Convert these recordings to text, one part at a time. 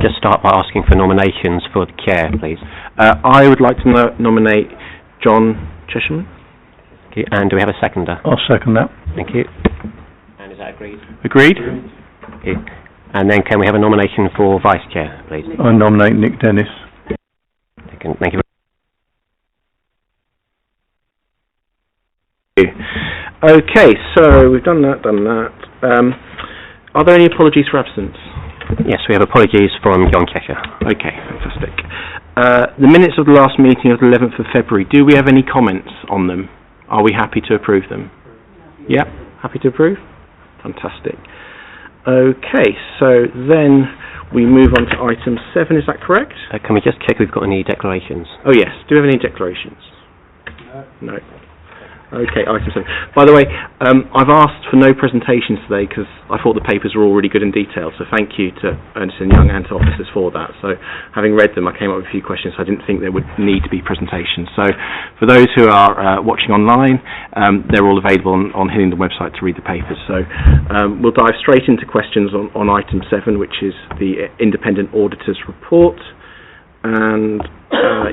just start by asking for nominations for the chair, please. I would like to nominate John Chesshire. Okay, and do we have a seconder? I'll second that. Thank you. And is that agreed? Agreed. Okay. And then can we have a nomination for vice chair, please? I nominate Nick Dennis. Thank you. Okay, so we've done that. Are there any apologies for absence? Yes, we have apologies from John Chesshire. Okay, fantastic. The minutes of the last meeting of the 11th of February, do we have any comments on them? Are we happy to approve them? Yeah, happy to approve? Fantastic. Okay, so then we move on to item 7, is that correct? Can we just check we've got any declarations? Oh yes, do we have any declarations? No. Okay, item 7. By the way, I've asked for no presentations today because I thought the papers were all really good and detailed, so thank you to Ernst & Young and to officers for that. So having read them, I came up with a few questions, so I didn't think there would need to be presentations. So for those who are watching online, they're all available on Hillingdon website to read the papers. So we'll dive straight into questions on item 7, which is the Independent Auditor's Report. And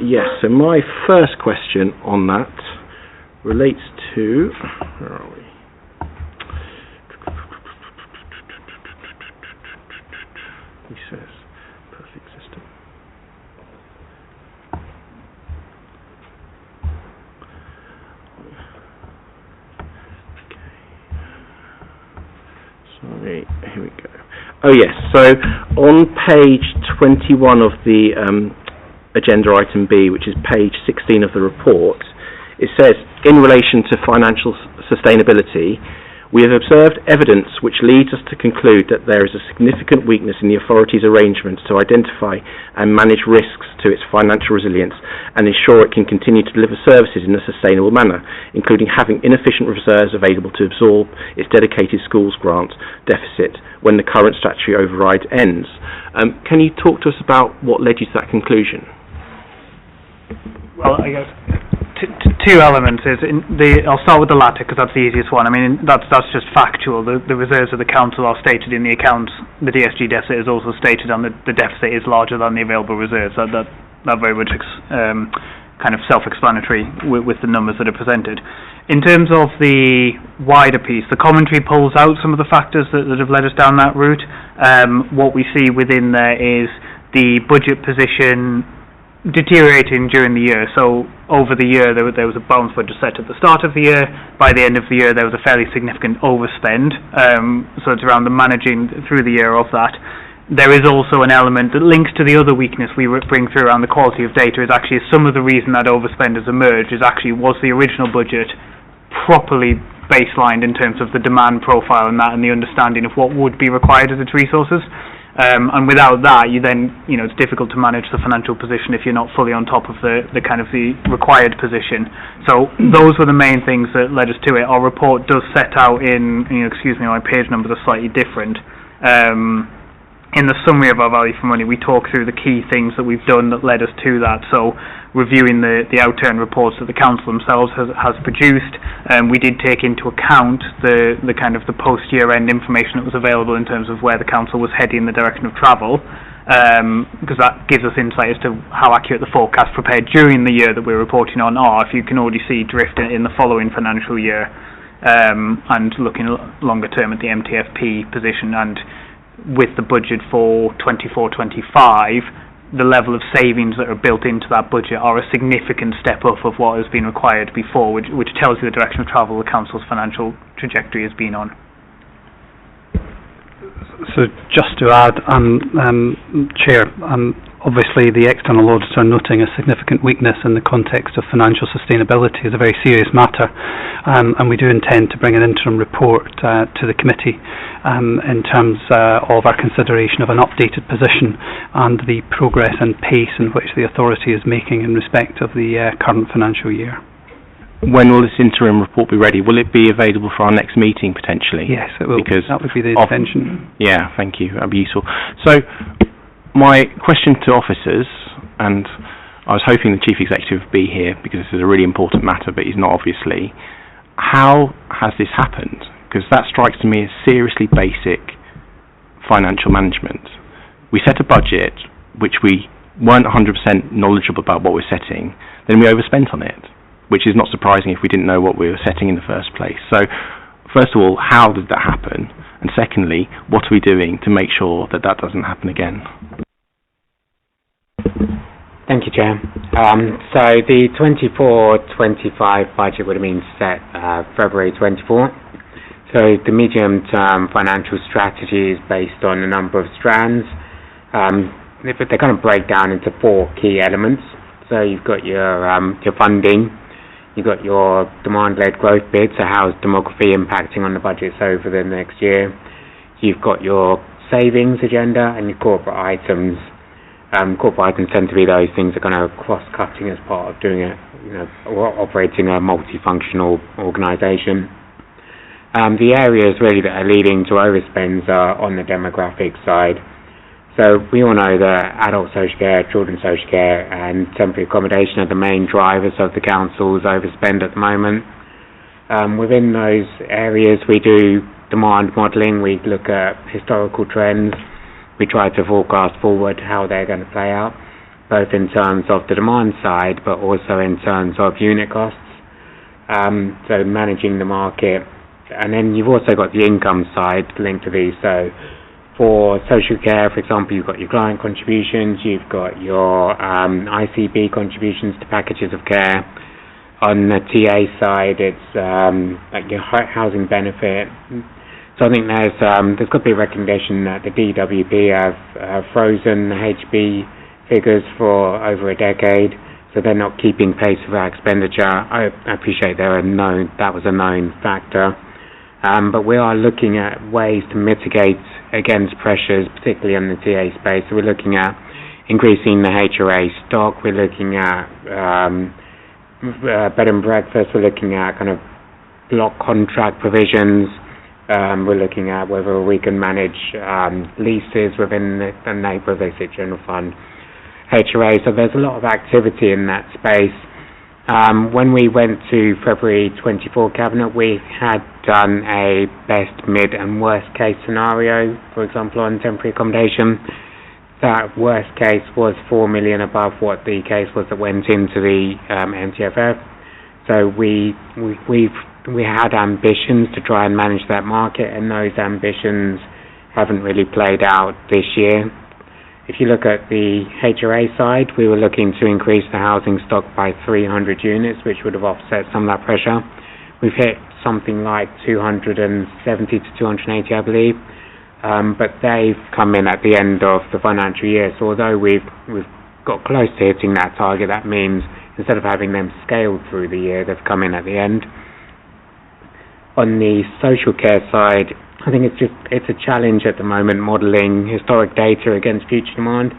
yes, so my first question on that relates to, where are we? He says, perfect system. Okay. Sorry, here we go. Oh yes, so on page 21 of the agenda item B, which is page 16 of the report, it says, in relation to financial sustainability, we have observed evidence which leads us to conclude that there is a significant weakness in the authority's arrangements to identify and manage risks to its financial resilience and ensure it can continue to deliver services in a sustainable manner, including having inefficient reserves available to absorb its dedicated schools grant deficit when the current statutory override ends. Can you talk to us about what led you to that conclusion? Well, I guess two elements is I'll start with the latter because that's the easiest one. I mean, that's just factual. The reserves of the council are stated in the accounts. The DSG deficit is also stated on the deficit is larger than the available reserves. That very much kind of self-explanatory with the numbers that are presented. In terms of the wider piece, the commentary pulls out some of the factors that have led us down that route. What we see within there is the budget position deteriorating during the year. So over the year there was a balance budget set at the start of the year. By the end of the year there was a fairly significant overspend, so it's around the managing through the year of that. There is also an element that links to the other weakness we bring through around the quality of data, is actually some of the reason that overspend has emerged is actually was the original budget properly baselined in terms of the demand profile and the understanding of what would be required as its resources. And without that, it's difficult to manage the financial position if you're not fully on top of the required position. So those were the main things that led us to it. Our report does set out my page numbers are slightly different. In the summary of our value for money, we talk through the key things that we've done that led us to that. So reviewing the outturn reports that the council themselves has produced, we did take into account the post-year end information that was available in terms of where the council was heading, the direction of travel, because that gives us insight as to how accurate the forecasts prepared during the year that we're reporting on are. If you can already see drift in the following financial year, and looking longer term at the MTFP position, and with the budget for 24-25, the level of savings that are built into that budget are a significant step up of what has been required before, which tells you the direction of travel the council's financial trajectory has been on. So just to add, Chair, obviously the external auditor noting a significant weakness in the context of financial sustainability is a very serious matter, and we do intend to bring an interim report to the committee in terms of our consideration of an updated position and the progress and pace in which the authority is making in respect of the current financial year. When will this interim report be ready? Will it be available for our next meeting potentially? Yes, it will. Because that would be the intention. Yeah, thank you. That'd be useful. So, my question to officers, and I was hoping the Chief Executive would be here because this is a really important matter, but he's not obviously. How has this happened? Because that strikes to me as seriously basic financial management. we set a budget which we weren't 100% knowledgeable about what we're setting, then we overspent on it, which is not surprising if we didn't know what we were setting in the first place. So, first of all, how did that happen? And secondly, what are we doing to make sure that that doesn't happen again? Thank you, Chair. So the 24-25 budget would have been set February 24. So the medium-term financial strategy is based on a number of strands. They kind of break down into 4 key elements. So you've got your funding, you've got your demand-led growth bid, so how is demography impacting on the budgets over the next year. You've got your savings agenda and your corporate items. Corporate items tend to be those things that are kind of cross-cutting as part of doing operating a multifunctional organisation. The areas really that are leading to overspends are on the demographic side. So we all know that adult social care, children's social care and temporary accommodation are the main drivers of the council's overspend at the moment. Within those areas we do demand modelling, we look at historical trends, we try to forecast forward how they're going to play out, both in terms of the demand side but also in terms of unit costs, so managing the market. And then you've also got the income side linked to these. So for social care, for example, you've got your client contributions, you've got your ICB contributions to packages of care. On the TA side, it's like your housing benefit. So I think there's got to be a recognition that the DWP have frozen the HB figures for over a decade, so they're not keeping pace with our expenditure. I appreciate that was a known factor. But we are looking at ways to mitigate against pressures, particularly on the TA space. So we're looking at increasing the HRA stock, we're looking at bed and breakfast, we're looking at kind of block contract provisions, we're looking at whether we can manage leases within the neighbourhood basic general fund, HRA. So there's a lot of activity in that space. When we went to February 24 Cabinet, we had done a best, mid and worst case scenario, for example, on temporary accommodation. That worst case was 4 million above what the case was that went into the MTFF. So we had ambitions to try and manage that market, and those ambitions haven't really played out this year. If you look at the HRA side, we were looking to increase the housing stock by 300 units, which would have offset some of that pressure. We've hit something like 270 to 280, I believe, but they've come in at the end of the financial year. So although we've got close to hitting that target, that means instead of having them scaled through the year, they've come in at the end. On the social care side, I think it's a challenge at the moment modelling historic data against future demand.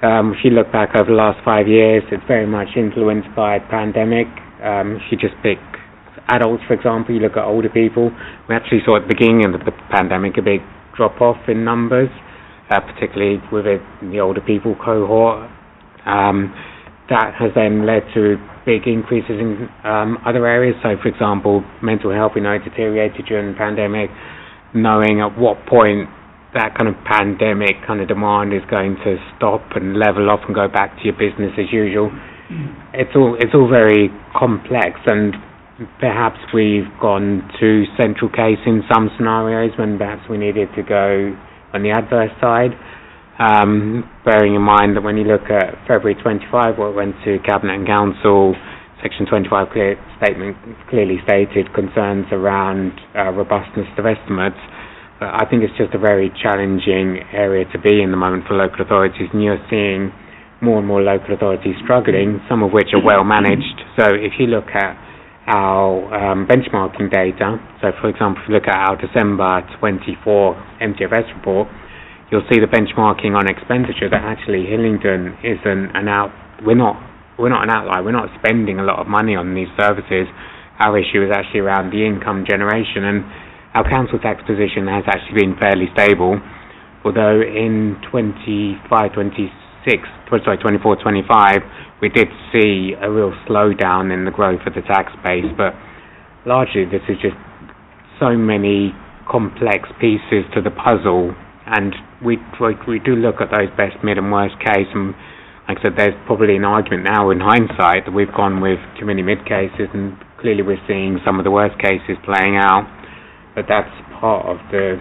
If you look back over the last 5 years, it's very much influenced by pandemic. If you just pick adults, for example, you look at older people, we actually saw at the beginning of the pandemic a big drop-off in numbers, particularly with the older people cohort. That has then led to big increases in other areas. So, for example, mental health, we know, deteriorated during the pandemic. Knowing at what point that kind of pandemic kind of demand is going to stop and level off and go back to your business as usual. It's all very complex, and perhaps we've gone too central case in some scenarios when perhaps we needed to go on the adverse side. Bearing in mind that when you look at February 25, what went to Cabinet and Council, Section 25 statement clearly stated concerns around robustness of estimates. I think it's just a very challenging area to be in the moment for local authorities, and you're seeing more and more local authorities struggling, some of which are well managed. So if you look at our benchmarking data, so for example, if you look at our December 24 MTFS report, you'll see the benchmarking on expenditure that actually Hillingdon isn't we're not an outlier. We're not spending a lot of money on these services. Our issue is actually around the income generation, and our council tax position has actually been fairly stable, although in 24-25 we did see a real slowdown in the growth of the tax base, but largely this is just so many complex pieces to the puzzle, and we do look at those best, mid and worst case, and like I said, there's probably an argument now in hindsight that we've gone with too many mid cases, and clearly we're seeing some of the worst cases playing out, but that's part of the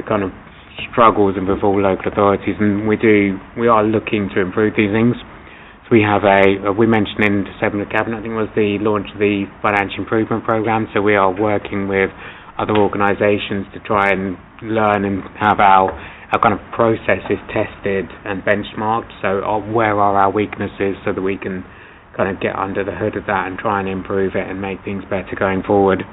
kind of struggles with all local authorities, and we are looking to improve these things. So we have we mentioned in December the Cabinet, I think it was the launch of the Financial Improvement Programme, so we are working with other organisations to try and learn and have our kind of processes tested and benchmarked, so where are our weaknesses so that we can kind of get under the hood of that and try and improve it and make things better going forward.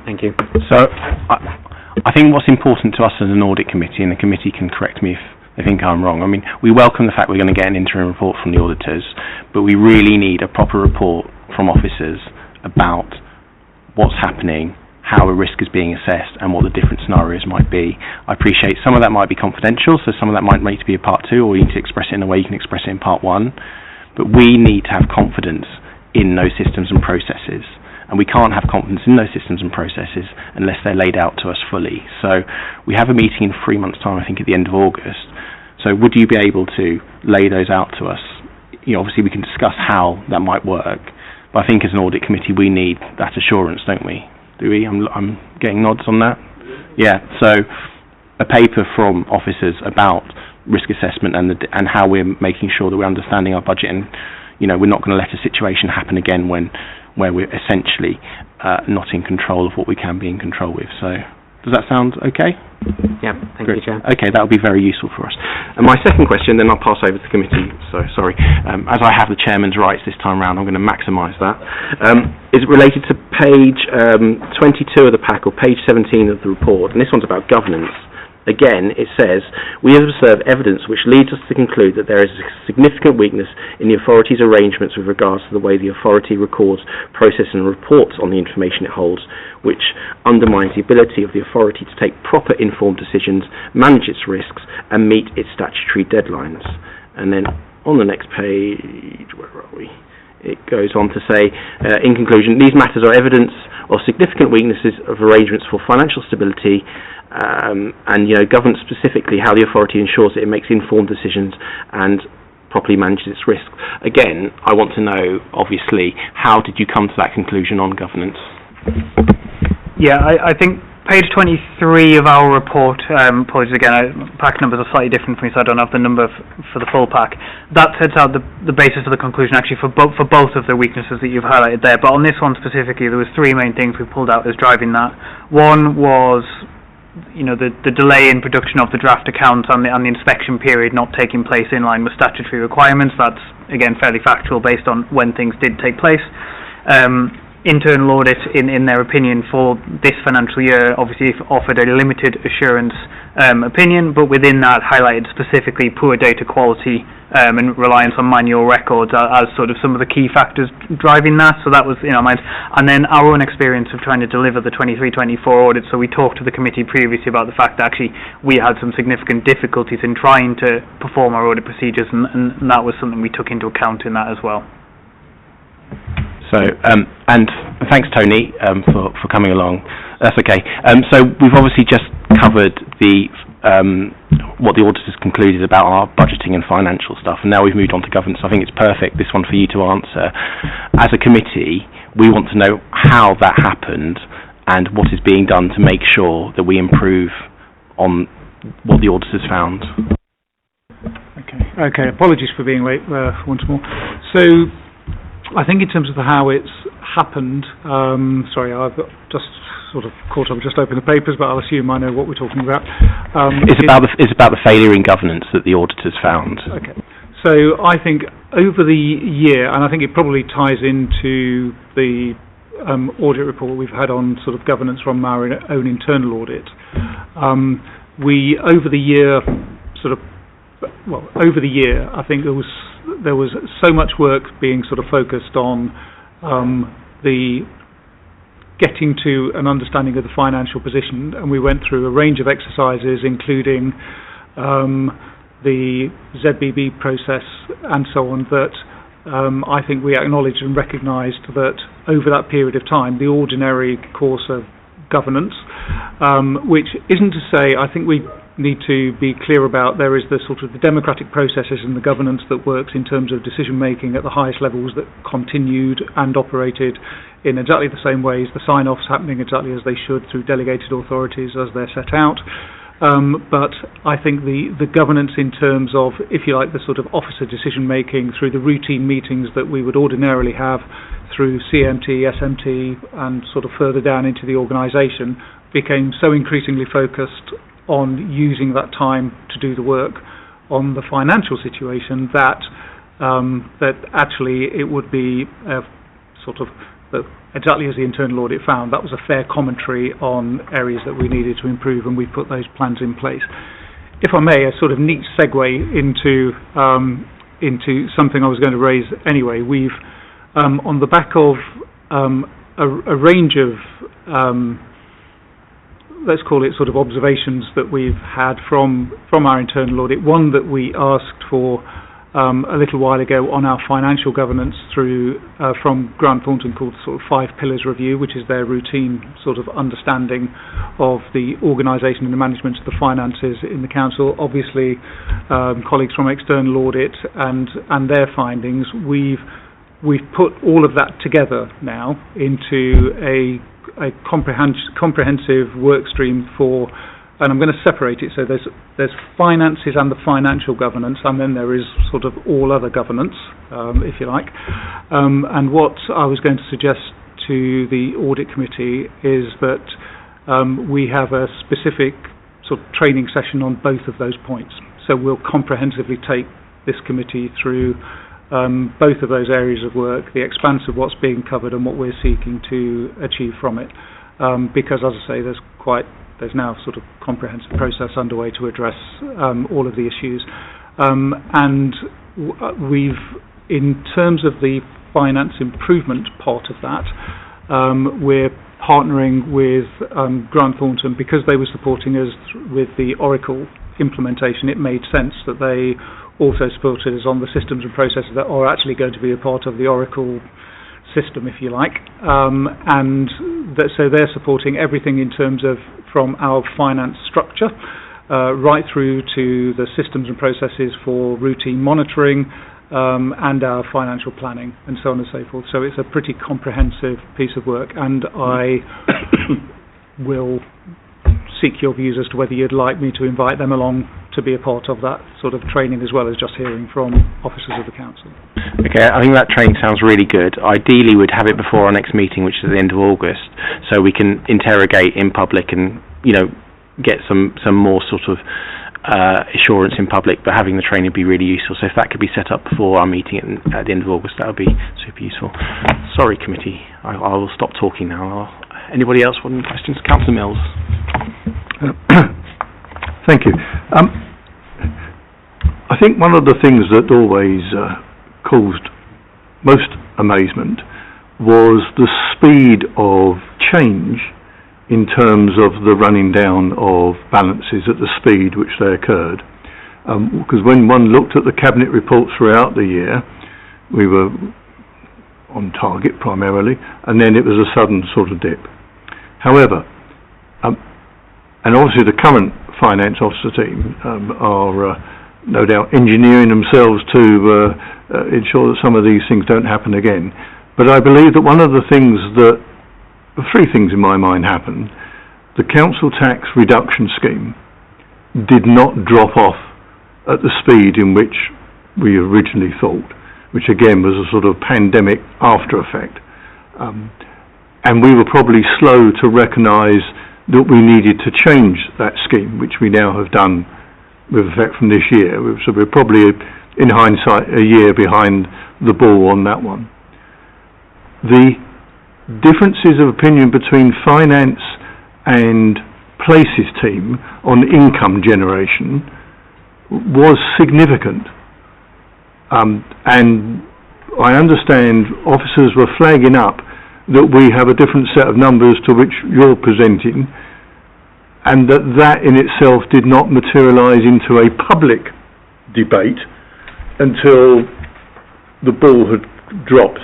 Thank you. So I think what's important to us as an audit committee, and the committee can correct me if they think I'm wrong, I mean, we welcome the fact we're going to get an interim report from the auditors, but we really need a proper report from officers about what's happening, how a risk is being assessed, and what the different scenarios might be. I appreciate some of that might be confidential, so some of that might need to be a part 2, or you need to express it in a way you can express it in part 1, but we need to have confidence in those systems and processes. And we can't have confidence in those systems and processes unless they're laid out to us fully. So we have a meeting in 3 months' time, I think, at the end of August. So would you be able to lay those out to us? You know, obviously we can discuss how that might work, but I think as an audit committee we need that assurance, don't we? Do we? I'm getting nods on that? Yeah, so a paper from officers about risk assessment and how we're making sure that we're understanding our budget, and we're not going to let a situation happen again where we're essentially not in control of what we can be in control with. So does that sound okay? Yeah, thank you, Chair. Okay, that will be very useful for us. And my second question, then I'll pass over to the committee, so sorry, as I have the chairman's rights this time round, I'm going to maximise that, is related to page 22 of the pack, or page 17 of the report, and this one's about governance. Again, it says, we have observed evidence which leads us to conclude that there is a significant weakness in the authority's arrangements with regards to the way the authority records, processes and reports on the information it holds, which undermines the ability of the authority to take proper informed decisions, manage its risks and meet its statutory deadlines. And then on the next page, where are we? It goes on to say, in conclusion, these matters are evidence of significant weaknesses of arrangements for financial stability, and governance, specifically how the authority ensures that it makes informed decisions and properly manages its risks. Again, I want to know, obviously, how did you come to that conclusion on governance? Yeah, I think page 23 of our report, apologies again, pack numbers are slightly different for me, so I don't have the number for the full pack. That sets out the basis of the conclusion actually for both of the weaknesses that you've highlighted there, but on this one specifically there was 3 main things we pulled out as driving that. One was the delay in production of the draft accounts and the inspection period not taking place in line with statutory requirements. That's, again, fairly factual based on when things did take place. Internal audit, in their opinion, for this financial year, obviously offered a limited assurance opinion, but within that highlighted specifically poor data quality and reliance on manual records as sort of some of the key factors driving that. So that was in our mind. And then our own experience of trying to deliver the 23-24 audit. So we talked to the committee previously about the fact that actually we had some significant difficulties in trying to perform our audit procedures, and that was something we took into account in that as well. So, and thanks, Tony, for coming along. That's okay. So we've obviously just covered the what the auditors concluded about our budgeting and financial stuff, and now we've moved on to governance. I think it's perfect, this one, for you to answer. As a committee, we want to know how that happened and what is being done to make sure that we improve on what the auditors found. Okay. Apologies for being late once more. So, I think in terms of how it's happened, sorry, I've got just sort of caught up, just opened the papers, but I'll assume I know what we're talking about. It's about the failure in governance that the auditors found. Okay. So I think over the year, and I think it probably ties into the audit report we've had on sort of governance from our own internal audit. Over the year, I think there was so much work being sort of focused on the getting to an understanding of the financial position, and we went through a range of exercises, including the ZBB process and so on, that I think we acknowledged and recognised that over that period of time, the ordinary course of governance, which isn't to say, I think we need to be clear about, there is the sort of the democratic processes and the governance that works in terms of decision making at the highest levels that continued and operated in exactly the same ways, the sign-offs happening exactly as they should through delegated authorities as they're set out. But I think the governance in terms of, if you like, the sort of officer decision making through the routine meetings that we would ordinarily have through CMT, SMT and sort of further down into the organisation became so increasingly focused on using that time to do the work on the financial situation that that actually it would be sort of exactly as the internal audit found, that was a fair commentary on areas that we needed to improve, and we put those plans in place. If I may, a sort of neat segue into something I was going to raise anyway. We've on the back of a range of let's call it sort of observations that we've had from our internal audit. One that we asked for a little while ago on our financial governance through from Grant Thornton, called sort of 5 Pillars Review, which is their routine sort of understanding of the organisation and the management of the finances in the council. Obviously, colleagues from external audit and their findings. We've put all of that together now into a comprehensive work stream for, and I'm going to separate it, so there's finances and the financial governance, and then there is sort of all other governance, if you like. And what I was going to suggest to the audit committee is that we have a specific sort of training session on both of those points. So we'll comprehensively take this committee through both of those areas of work, the expanse of what's being covered and what we're seeking to achieve from it. Because, as I say, there's now sort of comprehensive process underway to address all of the issues. And we've, in terms of the finance improvement part of that, we're partnering with Grant Thornton, because they were supporting us with the Oracle implementation. It made sense that they also supported us on the systems and processes that are actually going to be a part of the Oracle system, if you like. So they're supporting everything in terms of from our finance structure right through to the systems and processes for routine monitoring and our financial planning and so on and so forth. So it's a pretty comprehensive piece of work, and I will seek your views as to whether you'd like me to invite them along to be a part of that sort of training, as well as just hearing from officers of the council. Okay, I think that training sounds really good. Ideally, we'd have it before our next meeting, which is at the end of August, so we can interrogate in public and, you know, get some more sort of assurance in public, but having the training would be really useful. So if that could be set up before our meeting at the end of August, that would be super useful. Sorry, committee, I will stop talking now. Anybody else want any questions? Councillor Mills. Thank you. I think one of the things that always caused most amazement was the speed of change in terms of the running down of balances at the speed which they occurred. Because when one looked at the Cabinet reports throughout the year, we were on target primarily, and then it was a sudden sort of dip. However, and obviously the current finance officer team are no doubt engineering themselves to ensure that some of these things don't happen again. But I believe that one of the things that, 3 things in my mind happened. The council tax reduction scheme did not drop off at the speed in which we originally thought, which again was a sort of pandemic after effect. And we were probably slow to recognise that we needed to change that scheme, which we now have done with effect from this year. So we're probably, in hindsight, a year behind the ball on that one. The differences of opinion between finance and places team on income generation was significant. And I understand officers were flagging up that we have a different set of numbers to which you're presenting, and that in itself did not materialise into a public debate until the ball had dropped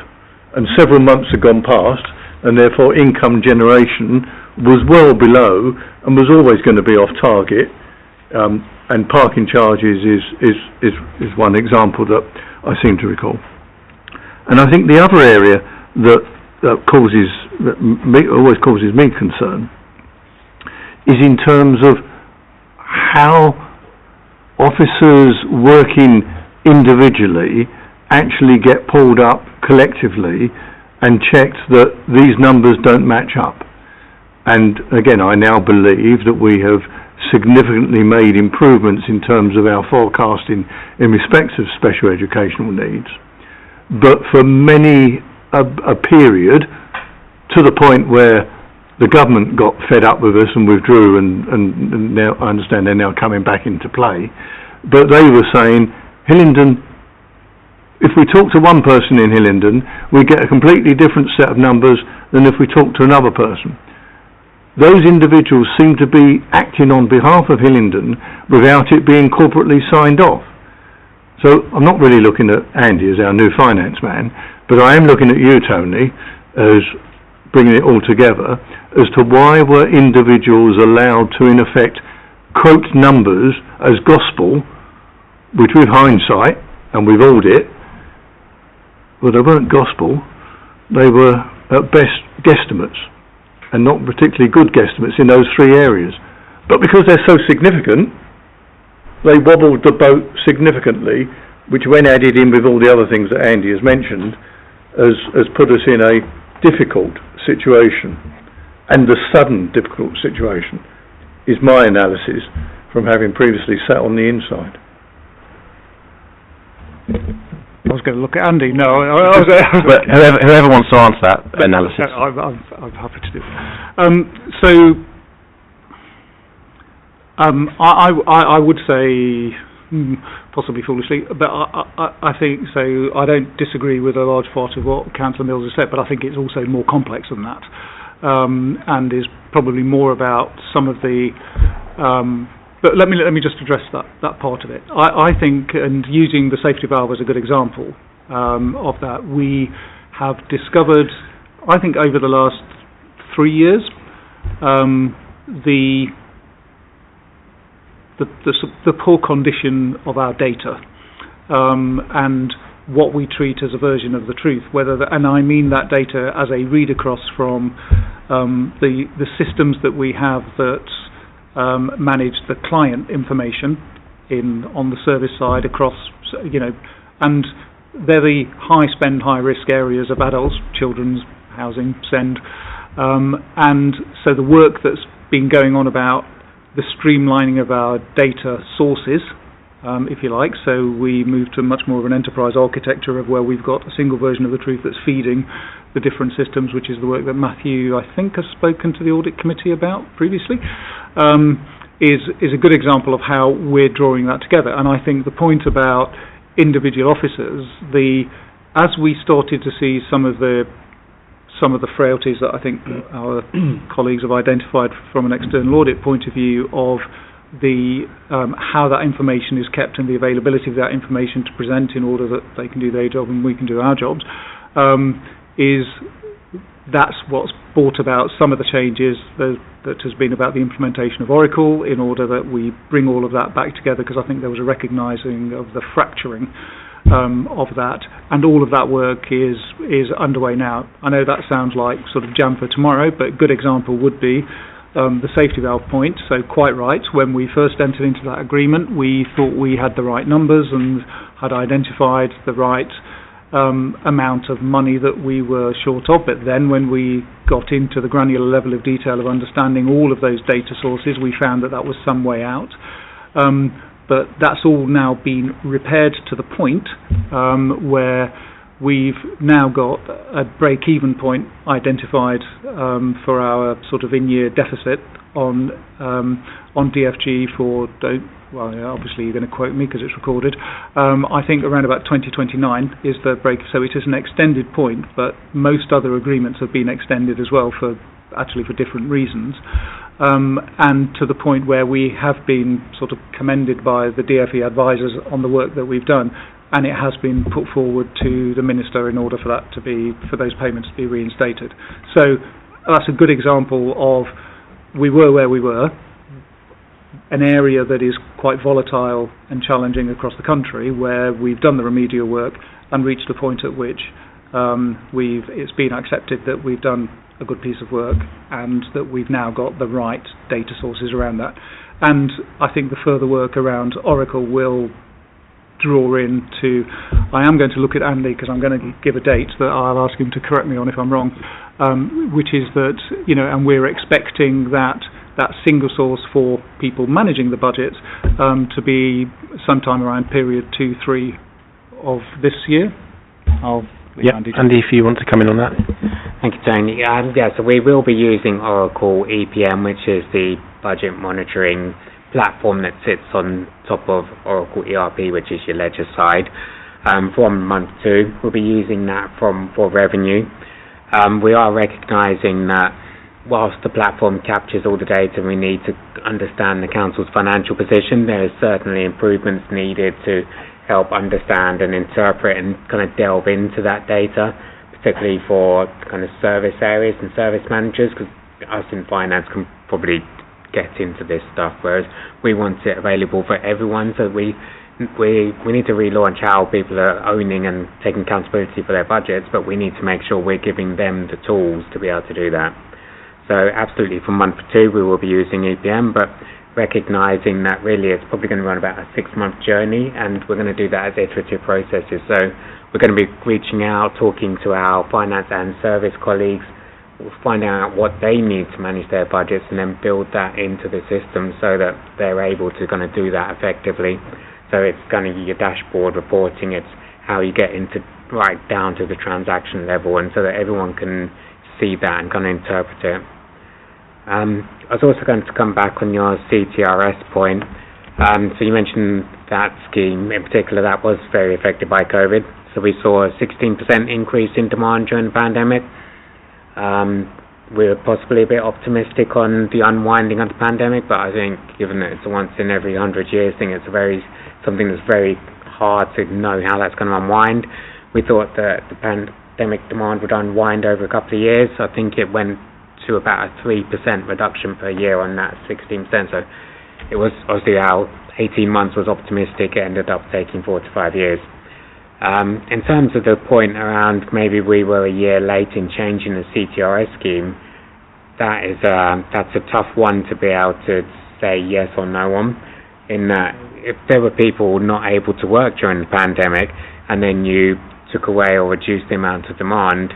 and several months had gone past, and therefore income generation was well below and was always going to be off target, And parking charges is one example that I seem to recall. And I think the other area that always causes me concern is in terms of how officers working individually actually get pulled up collectively and checked that these numbers don't match up. And again, I now believe that we have significantly made improvements in terms of our forecasting in respect of special educational needs. But for many a period, to the point where the government got fed up with us and withdrew, and now I understand they're now coming back into play, but they were saying, Hillingdon, if we talk to one person in Hillingdon, we get a completely different set of numbers than if we talk to another person. Those individuals seem to be acting on behalf of Hillingdon without it being corporately signed off. So I'm not really looking at Andy as our new finance man, but I am looking at you, Tony, as bringing it all together, as to why were individuals allowed to, in effect, quote numbers as gospel, which with hindsight and with audit, well, they weren't gospel, they were at best guesstimates, and not particularly good guesstimates in those three areas. But because they're so significant, they wobbled the boat significantly, which when added in with all the other things that Andy has mentioned, has put us in a difficult situation. And the sudden difficult situation is my analysis from having previously sat on the inside. I was going to look at Andy. No, but whoever wants to answer that analysis. I'm happy to do it. I would say, possibly foolishly, but I think so. I don't disagree with a large part of what Councillor Mills has said, but I think it's also more complex than that, and is probably more about some of the. But let me just address that part of it. I think, and using the safety valve as a good example of that, we have discovered, I think over the last 3 years, the poor condition of our data and what we treat as a version of the truth. And I mean that data as a read across from the systems that we have that manage the client information on the service side across, and they're the high spend, high risk areas of adults, children's housing, SEND, and so the work that's been going on about the streamlining of our data sources, if you like. So we moved to much more of an enterprise architecture of where we've got a single version of the truth that's feeding the different systems, which is the work that Matthew, I think, has spoken to the audit committee about previously, is a good example of how we're drawing that together. And I think the point about individual officers, as we started to see some of the frailties that I think our colleagues have identified from an external audit point of view of how that information is kept and the availability of that information to present in order that they can do their job and we can do our jobs, that's what's brought about some of the changes that has been about the implementation of Oracle in order that we bring all of that back together, because I think there was a recognising of the fracturing of that, and all of that work is underway now. I know that sounds like sort of jam for tomorrow, but a good example would be the safety valve point. So quite right, when we first entered into that agreement, we thought we had the right numbers and had identified the right amount of money that we were short of, but then when we got into the granular level of detail of understanding all of those data sources, we found that was some way out. But that's all now been repaired to the point where we've now got a break-even point identified for our sort of in-year deficit on DFG for, obviously you're going to quote me because it's recorded, I think around about 2029 is the break, so it is an extended point, but most other agreements have been extended as well for different reasons. And to the point where we have been sort of commended by the DFE advisors on the work that we've done, and it has been put forward to the Minister in order for those payments to be reinstated. So that's a good example of we were where we were. an area that is quite volatile and challenging across the country, where we've done the remedial work and reached a point at which it's been accepted that we've done a good piece of work and that we've now got the right data sources around that. And I think the further work around Oracle will draw into... I am going to look at Andy, because I'm going to give a date that I'll ask him to correct me on if I'm wrong, which is that, and we're expecting that single source for people managing the budget to be sometime around period 2-3 of this year. Andy, if you want to come in on that. Thank you, Tony. So we will be using Oracle EPM, which is the budget monitoring platform that sits on top of Oracle ERP, which is your ledger side. From month 2, we'll be using that for revenue. We are recognising that whilst the platform captures all the data, we need to understand the council's financial position. There is certainly improvements needed to help understand and interpret and kind of delve into that data, particularly for kind of service areas and service managers, because us in finance can probably get into this stuff, whereas we want it available for everyone. So we need to relaunch how people are owning and taking accountability for their budgets, but we need to make sure we're giving them the tools to be able to do that. So absolutely, from month 2 we will be using EPM, but recognising that really it's probably going to run about a 6-month journey, and we're going to do that as iterative processes. So we're going to be reaching out, talking to our finance and service colleagues, finding out what they need to manage their budgets, and then build that into the system so that they're able to kind of do that effectively. So it's kind of your dashboard reporting, it's how you get into right down to the transaction level, and so that everyone can see that and kind of interpret it. I was also going to come back on your CTRS point. So you mentioned that scheme in particular, that was very affected by COVID. So we saw a 16% increase in demand during the pandemic. We're possibly a bit optimistic on the unwinding of the pandemic, but I think given that it's a once in every 100 years thing, it's something that's very hard to know how that's going to unwind. We thought that the pandemic demand would unwind over a couple of years. I think it went to about a 3% reduction per year on that 16%. So it was obviously our 18 months was optimistic. It ended up taking 4 to 5 years. In terms of the point around maybe we were a year late in changing the CTRS scheme, that's a tough one to be able to say yes or no on. In that, if there were people not able to work during the pandemic, and then you took away or reduced the amount of demand,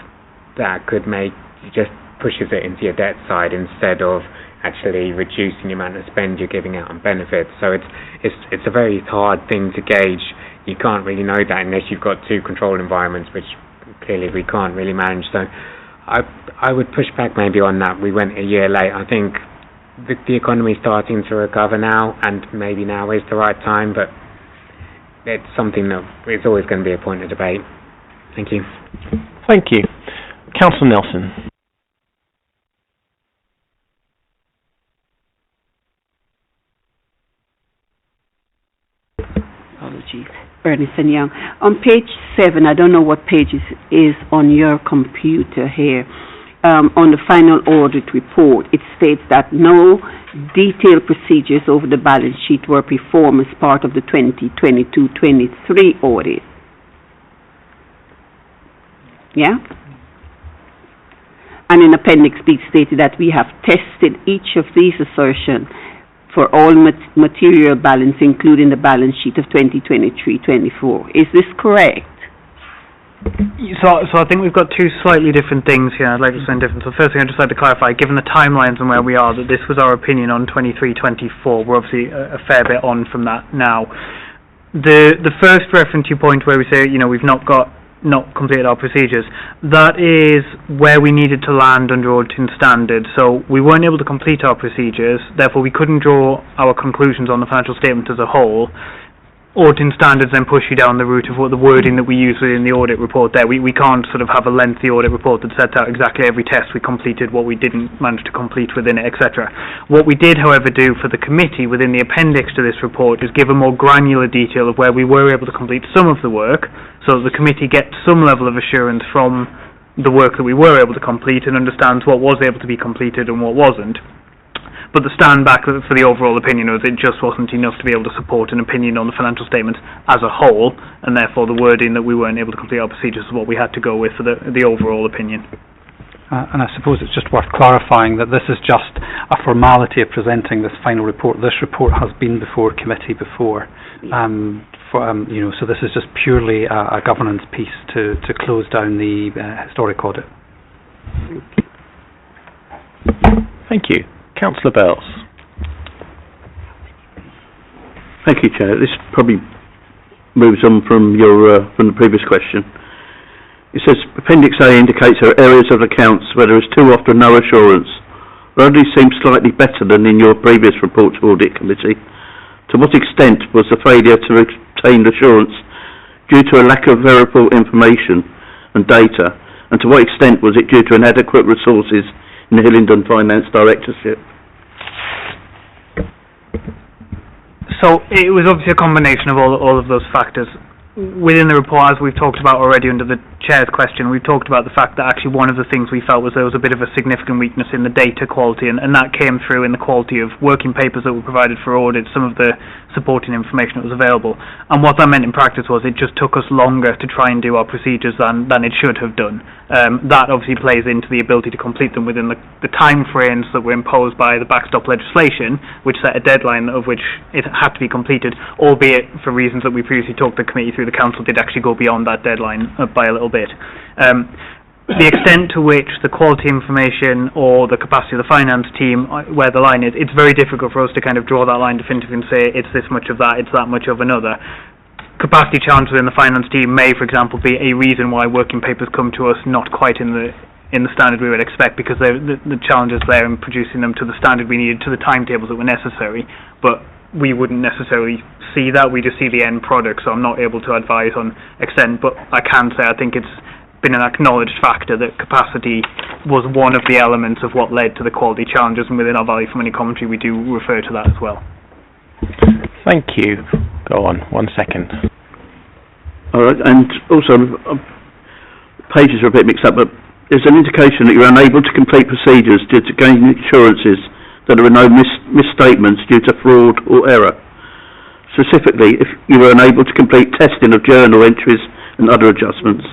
that could make just pushes it into your debt side instead of actually reducing the amount of spend you're giving out on benefits. So it's a very hard thing to gauge. You can't really know that unless you've got 2 control environments, which clearly we can't really manage. So I would push back maybe on that. We went a year late. I think the economy's starting to recover now, and maybe now is the right time, but it's something that it's always going to be a point of debate. Thank you. Thank you. Councillor Nelson. Ernest and Young. On page 7, I don't know what page is on your computer here, on the final audit report, it states that no detailed procedures over the balance sheet were performed as part of the 2022-23 audit. Yeah? And in Appendix B stated that we have tested each of these assertions for all material balance, including the balance sheet of 2023-24. Is this correct? So I think we've got 2 slightly different things here. I'd like to say different. So first thing I'd just like to clarify, given the timelines and where we are, that this was our opinion on 23-24. We're obviously a fair bit on from that now. The first reference you point where we say, we've not completed our procedures, that is where we needed to land under auditing standards. So we weren't able to complete our procedures, therefore we couldn't draw our conclusions on the financial statement as a whole. Auditing standards then push you down the route of what the wording that we use within the audit report there. We can't sort of have a lengthy audit report that sets out exactly every test we completed, what we didn't manage to complete within it, etc. What we did, however, do for the committee within the appendix to this report is give a more granular detail of where we were able to complete some of the work, so that the committee gets some level of assurance from the work that we were able to complete and understands what was able to be completed and what wasn't. But the stand back for the overall opinion was it just wasn't enough to be able to support an opinion on the financial statements as a whole, and therefore the wording that we weren't able to complete our procedures is what we had to go with for the overall opinion. And I suppose it's just worth clarifying that this is just a formality of presenting this final report. This report has been before committee before, so this is just purely a governance piece to close down the historic audit. Thank you. Councillor Bells. Thank you, Chair. This probably moves on from the previous question. It says Appendix A indicates there are areas of accounts where there is too often no assurance. Only seems slightly better than in your previous report to Audit Committee. To what extent was the failure to obtain assurance due to a lack of verifiable information and data, and to what extent was it due to inadequate resources in the Hillingdon Finance Directorship? So it was obviously a combination of all of those factors. Within the report, as we've talked about already under the Chair's question, we've talked about the fact that actually one of the things we felt was there was a bit of a significant weakness in the data quality, and that came through in the quality of working papers that were provided for audit, some of the supporting information that was available. And what that meant in practice was it just took us longer to try and do our procedures than it should have done. That obviously plays into the ability to complete them within the time frames that were imposed by the backstop legislation, which set a deadline of which it had to be completed, albeit for reasons that we previously talked the committee through. The council did actually go beyond that deadline by a little bit. The extent to which the quality information or the capacity of the finance team, where the line is, it's very difficult for us to kind of draw that line definitively and say it's this much of that, it's that much of another. Capacity challenges within the finance team may, for example, be a reason why working papers come to us not quite in the standard we would expect, because the challenges there in producing them to the standard we needed, to the timetables that were necessary, but we wouldn't necessarily see that. We just see the end product, so I'm not able to advise on extent, but I can say I think it's been an acknowledged factor that capacity was one of the elements of what led to the quality challenges, and within our value for money commentary we do refer to that as well. Thank you. Go on, 1 second. Alright, and also pages are a bit mixed up, but there's an indication that you're unable to complete procedures due to gaining assurances that there are no misstatements due to fraud or error. Specifically, if you were unable to complete testing of journal entries and other adjustments.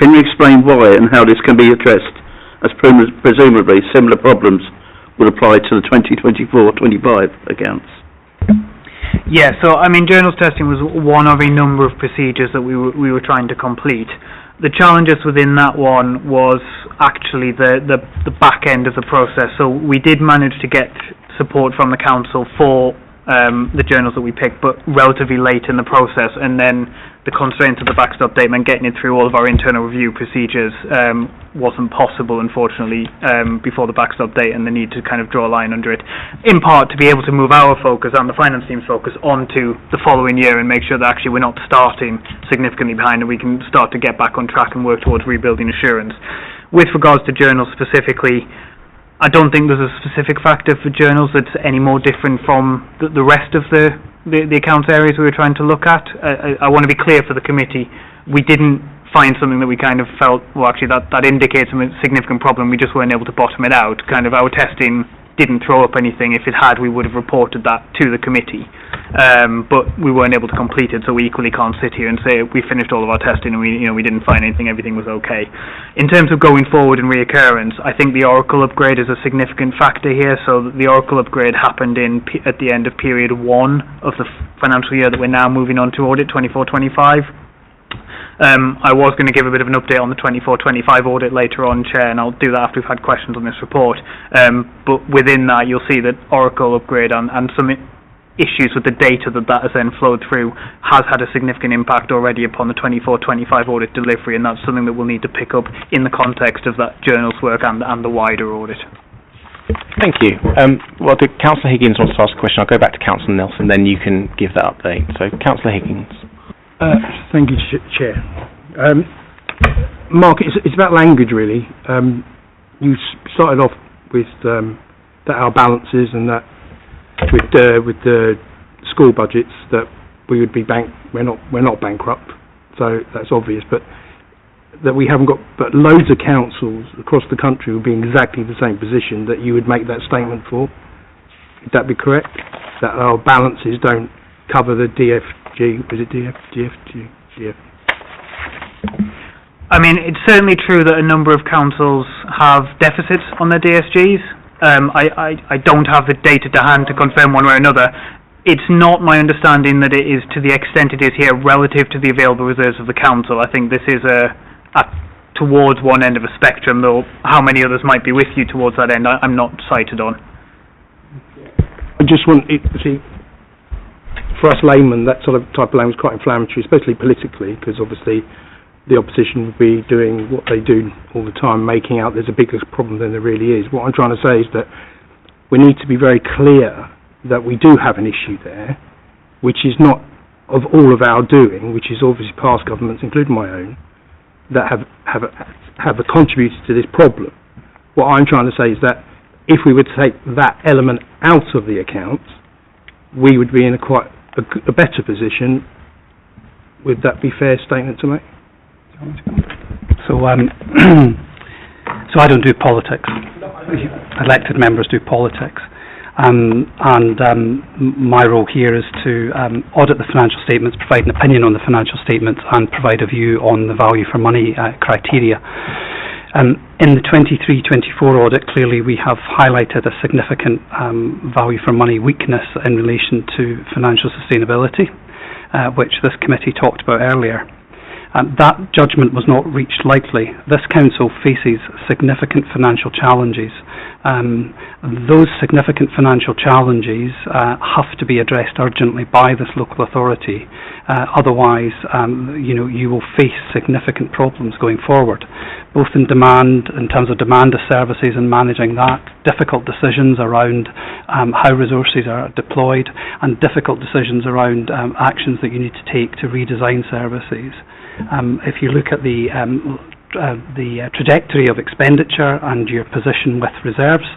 Can you explain why and how this can be addressed, as presumably similar problems will apply to the 2024-25 accounts? Yeah, so I mean, journals testing was one of a number of procedures that we were trying to complete. The challenges within that one was actually the back end of the process. So we did manage to get support from the council for the journals that we picked, but relatively late in the process, and then the constraints of the backstop date and getting it through all of our internal review procedures wasn't possible, unfortunately, before the backstop date, and the need to kind of draw a line under it, in part to be able to move our focus and the finance team's focus onto the following year and make sure that actually we're not starting significantly behind and we can start to get back on track and work towards rebuilding assurance. With regards to journals specifically, I don't think there's a specific factor for journals that's any more different from the rest of the accounts areas we were trying to look at. I want to be clear for the committee, we didn't find something that we kind of felt, well, actually that indicates a significant problem, we just weren't able to bottom it out. Kind of our testing didn't throw up anything. If it had, we would have reported that to the committee. But we weren't able to complete it, so we equally can't sit here and say we finished all of our testing and we didn't find anything, everything was okay. In terms of going forward and reoccurrence, I think the Oracle upgrade is a significant factor here. So the Oracle upgrade happened at the end of period 1 of the financial year that we're now moving on to audit, 24-25. I was going to give a bit of an update on the 24-25 audit later on, Chair, and I'll do that after we've had questions on this report. But within that, you'll see that Oracle upgrade and some issues with the data that has then flowed through has had a significant impact already upon the 24-25 audit delivery, and that's something that we'll need to pick up in the context of that journals work and the wider audit. Thank you. Well, Councillor Higgins wants to ask a question. I'll go back to Councillor Nelson, then you can give that update. So, Councillor Higgins. Thank you, Chair. Mark, it's about language, really. You started off with that our balances and that with the school budgets that we would be we're not bankrupt, so that's obvious. But that we haven't got, but loads of councils across the country will be in exactly the same position that you would make that statement for. Would that be correct? That our balances don't cover the DFG, is it DF? I mean, it's certainly true that a number of councils have deficits on their DSGs. I don't have the data to hand to confirm one way or another. It's not my understanding that it is, to the extent it is here, relative to the available reserves of the council. I think this is towards one end of a spectrum, though how many others might be with you towards that end, I'm not cited on. I just want it, see, for us laymen, that sort of type of language is quite inflammatory, especially politically, because obviously the opposition would be doing what they do all the time, making out there's a bigger problem than there really is. What I'm trying to say is that we need to be very clear that we do have an issue there, which is not of all of our doing, which is obviously past governments, including my own, that have contributed to this problem. What I'm trying to say is that if we were to take that element out of the accounts, we would be in a better position. Would that be a fair statement to make? So, so I don't do politics. Elected members do politics. My role here is to audit the financial statements, provide an opinion on the financial statements, and provide a view on the value for money criteria. In the 23-24 audit, clearly we have highlighted a significant value for money weakness in relation to financial sustainability, which this committee talked about earlier. That judgment was not reached lightly. This council faces significant financial challenges. Those significant financial challenges have to be addressed urgently by this local authority. Otherwise, you will face significant problems going forward, both in terms of demand of services and managing that, difficult decisions around how resources are deployed, and difficult decisions around actions that you need to take to redesign services. If you look at the trajectory of expenditure and your position with reserves,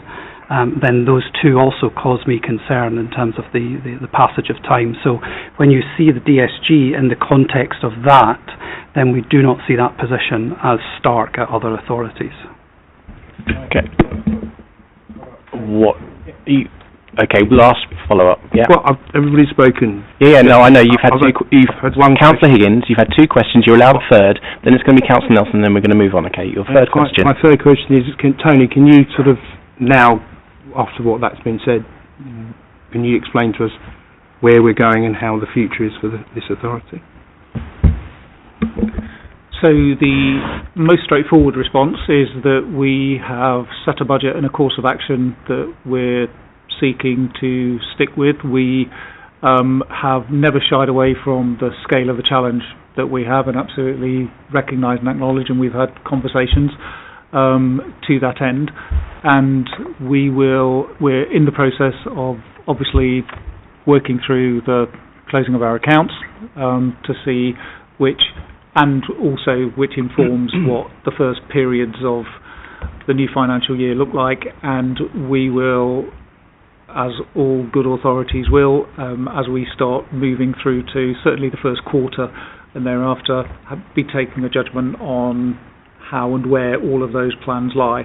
then those two also cause me concern in terms of the passage of time. So when you see the DSG in the context of that, then we do not see that position as stark at other authorities. Okay. Okay, last follow-up. Yeah. Well, everybody's spoken. Yeah, no, I know. You've had one. Councillor Higgins, you've had two questions. You're allowed a third. Then it's going to be Councillor Nelson. Then we're going to move on. Okay, your third question. My third question is, Tony, can you sort of now, after what that's been said, can you explain to us where we're going and how the future is for this authority? So the most straightforward response is that we have set a budget and a course of action that we're seeking to stick with. We have never shied away from the scale of the challenge that we have, and absolutely recognise and acknowledge, and we've had conversations to that end, and we're in the process of obviously working through the closing of our accounts to see which informs what the first periods of the new financial year look like, and we will, as all good authorities will, as we start moving through to certainly the first quarter and thereafter, be taking a judgment on how and where all of those plans lie.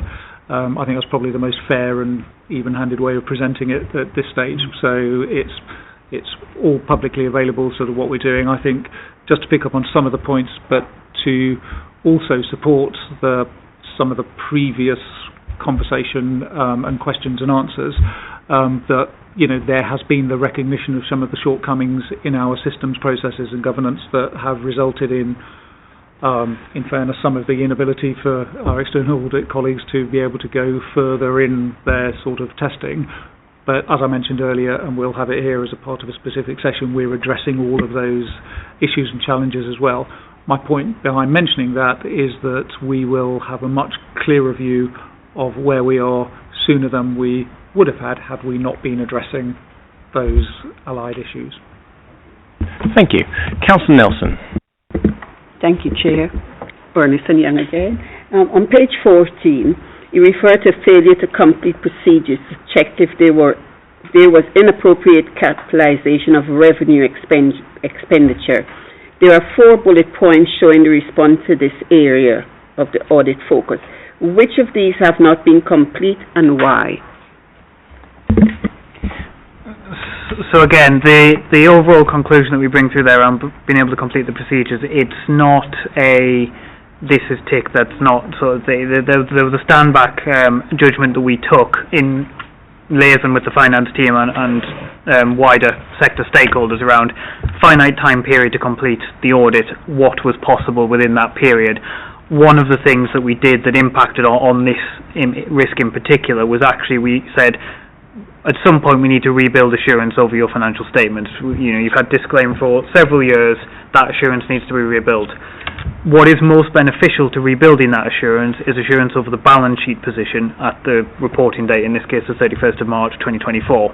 I think that's probably the most fair and even-handed way of presenting it at this stage. So it's all publicly available, sort of what we're doing. I think, just to pick up on some of the points, but to also support some of the previous conversation and questions and answers, that there has been the recognition of some of the shortcomings in our systems, processes and governance that have resulted in fairness, some of the inability for our external audit colleagues to be able to go further in their sort of testing. But as I mentioned earlier, and we'll have it here as a part of a specific session, we're addressing all of those issues and challenges as well. My point behind mentioning that is that we will have a much clearer view of where we are sooner than we would have had we not been addressing those allied issues. Thank you. Councillor Nelson. Thank you, Chair. Ernest and Young again. On page 14, you refer to failure to complete procedures to check if there was inappropriate capitalization of revenue expenditure. There are 4 bullet points showing the response to this area of the audit focus. Which of these have not been complete and why? So again, the overall conclusion that we bring through there on being able to complete the procedures, it's not a this is tick, that's not sort of there was a stand back judgment that we took in liaison with the finance team and wider sector stakeholders around finite time period to complete the audit, what was possible within that period. One of the things that we did that impacted on this risk in particular was actually we said at some point we need to rebuild assurance over your financial statements. You know, you've had disclaimer for several years, that assurance needs to be rebuilt. What is most beneficial to rebuilding that assurance is assurance over the balance sheet position at the reporting date, in this case the 31st of March 2024.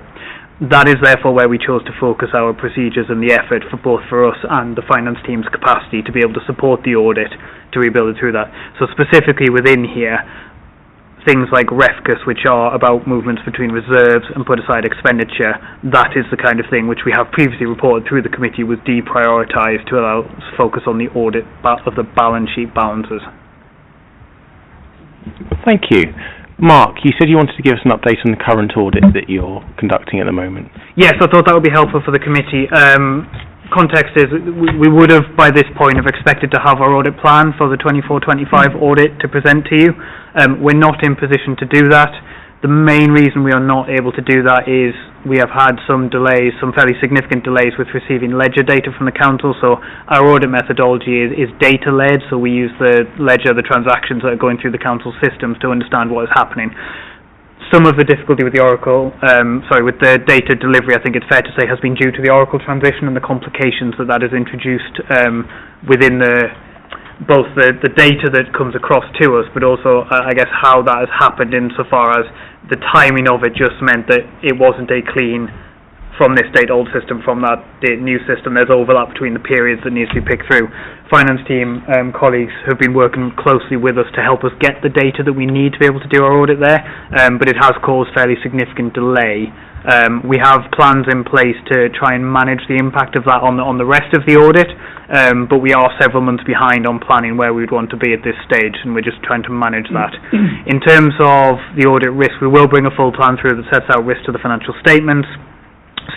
That is therefore where we chose to focus our procedures and the effort for both for us and the finance team's capacity to be able to support the audit to rebuild it through that. So specifically within here, things like REFCUS, which are about movements between reserves and put aside expenditure, that is the kind of thing which we have previously reported through the committee was deprioritised to allow us to focus on the audit of the balance sheet balances. Thank you. Mark, you said you wanted to give us an update on the current audit that you're conducting at the moment. Yes, I thought that would be helpful for the committee. Context is we would have by this point have expected to have our audit plan for the 24-25 audit to present to you. We're not in position to do that. The main reason we are not able to do that is we have had some delays, some fairly significant delays with receiving ledger data from the council. So our audit methodology is data led, so we use the ledger, the transactions that are going through the council systems to understand what is happening. Some of the difficulty with the with the data delivery, I think it's fair to say, has been due to the Oracle transition and the complications that has introduced within both the data that comes across to us, but also, I guess, how that has happened insofar as the timing of it just meant that it wasn't a clean from this date old system, from that new system. There's overlap between the periods that needs to be picked through. Finance team colleagues have been working closely with us to help us get the data that we need to be able to do our audit there, but it has caused fairly significant delay. We have plans in place to try and manage the impact of that on the rest of the audit, but we are several months behind on planning where we'd want to be at this stage, and we're just trying to manage that. In terms of the audit risk, we will bring a full plan through that sets out risk to the financial statements.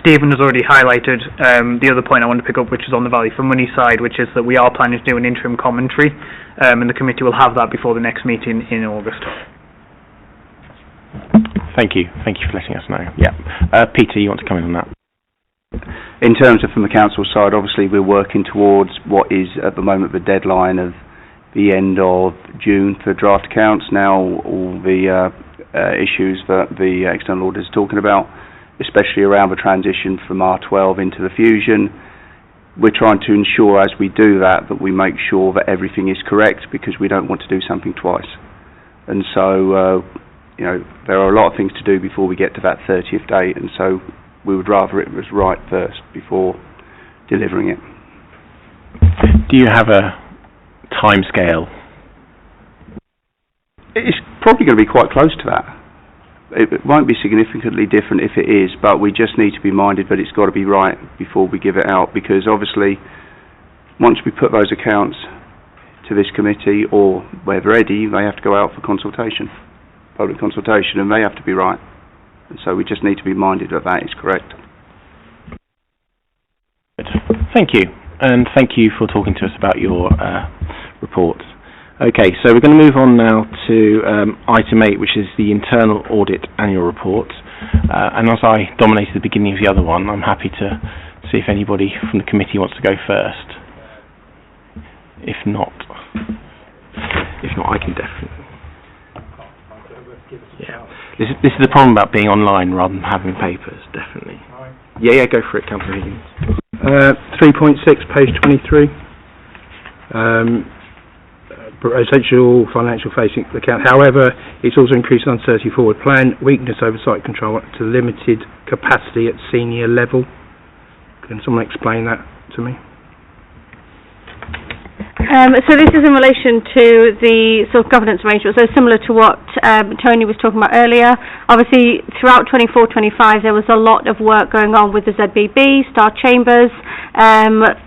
Stephen has already highlighted the other point I want to pick up, which is on the value for money side, which is that we are planning to do an interim commentary, and the committee will have that before the next meeting in August. Thank you. Thank you for letting us know. Yeah. Peter, you want to comment on that? In terms of from the council side, obviously we're working towards what is at the moment the deadline of the end of June for draft accounts. Now all the issues that the external auditor is talking about, especially around the transition from R12 into the Fusion, we're trying to ensure as we do that we make sure that everything is correct, because we don't want to do something twice. And so you know, there are a lot of things to do before we get to that 30th date, and so we would rather it was right first before delivering it. Do you have a time scale? It's probably going to be quite close to that. It won't be significantly different if it is, but we just need to be minded that it's got to be right before we give it out, because obviously once we put those accounts to this committee, or where they're ready, they have to go out for consultation, public consultation, and they have to be right. And so we just need to be minded that that is correct. Thank you, and thank you for talking to us about your report. Okay, so we're going to move on now to item 8, which is the internal audit annual report. And as I dominated the beginning of the other one, I'm happy to see if anybody from the committee wants to go first. If not, I can definitely. Yeah, this is the problem about being online rather than having papers. Definitely. Yeah, go for it, Councillor Higgins. 3.6, page 23. Essential financial facing account. However, it's also increased uncertainty forward plan, weakness oversight control to limited capacity at senior level. Can someone explain that to me? So this is in relation to the sort of governance arrangement, so similar to what Tony was talking about earlier. Obviously, throughout 24-25, there was a lot of work going on with the ZBB, Star Chambers.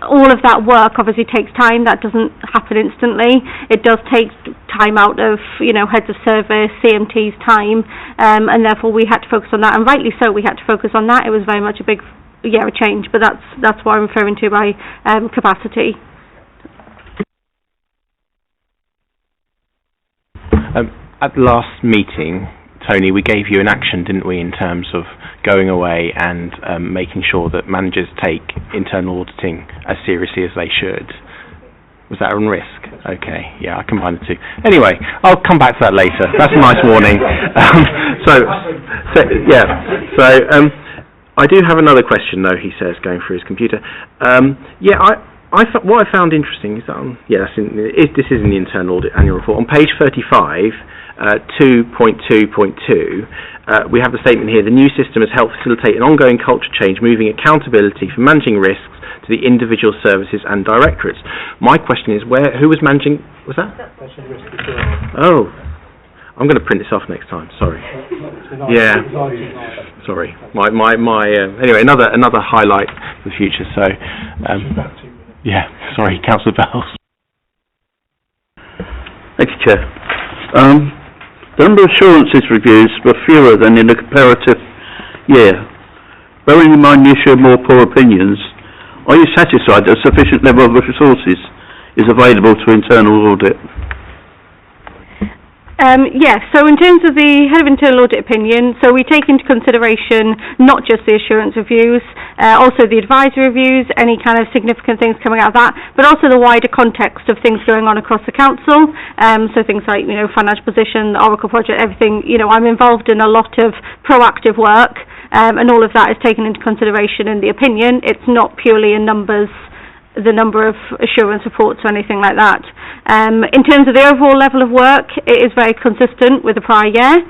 All of that work obviously takes time. That doesn't happen instantly. It does take time out of, heads of service, CMT's time, and therefore we had to focus on that, and rightly so, we had to focus on that. It was very much a big a change, but that's what I'm referring to by capacity. At the last meeting, Tony, we gave you an action, didn't we, in terms of going away and making sure that managers take internal auditing as seriously as they should. Was that on risk? Okay, yeah, I combined the two. Anyway, I'll come back to that later. That's a nice warning. I do have another question, though, he says, going through his computer. What I found interesting is that, this is in the internal audit annual report. On page 35, 2.2.2, we have the statement here: the new system has helped facilitate an ongoing culture change, moving accountability for managing risks to the individual services and directorates. My question is, who was managing? Was that? Oh, I'm going to print this off next time. Sorry. Yeah. Sorry. Anyway, another highlight for the future. So, sorry, Councillor Bells. Thank you, Chair. The number of assurances reviews were fewer than in the comparative year. Bearing in mind the issue of more poor opinions, are you satisfied that a sufficient level of resources is available to internal audit? Yes, so in terms of the Head of Internal Audit opinion, so we take into consideration not just the assurance reviews, also the advisory reviews, any kind of significant things coming out of that, but also the wider context of things going on across the council, so things like, financial position, the Oracle project, everything. I'm involved in a lot of proactive work, and all of that is taken into consideration in the opinion. It's not purely in numbers, the number of assurance reports or anything like that. In terms of the overall level of work, it is very consistent with the prior year.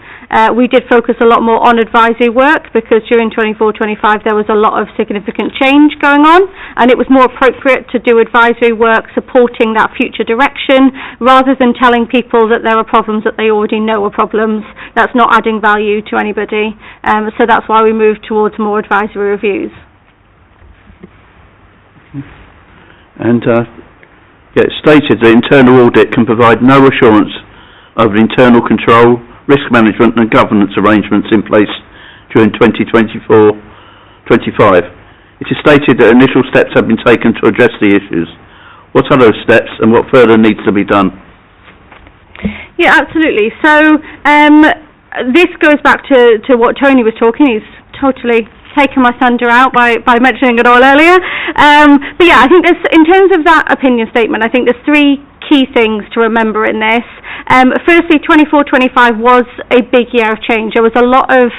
We did focus a lot more on advisory work because during 24-25 there was a lot of significant change going on, and it was more appropriate to do advisory work supporting that future direction rather than telling people that there are problems that they already know are problems. That's not adding value to anybody. So that's why we moved towards more advisory reviews. And it's stated that internal audit can provide no assurance over internal control, risk management and governance arrangements in place during 2024-25. It is stated that initial steps have been taken to address the issues. What are those steps and what further needs to be done? Yeah, absolutely. So this goes back to what Tony was talking. He's totally taken my thunder out by mentioning it all earlier. But yeah, I think in terms of that opinion statement, I think there's three key things to remember in this. Firstly, 24-25 was a big year of change. There was a lot of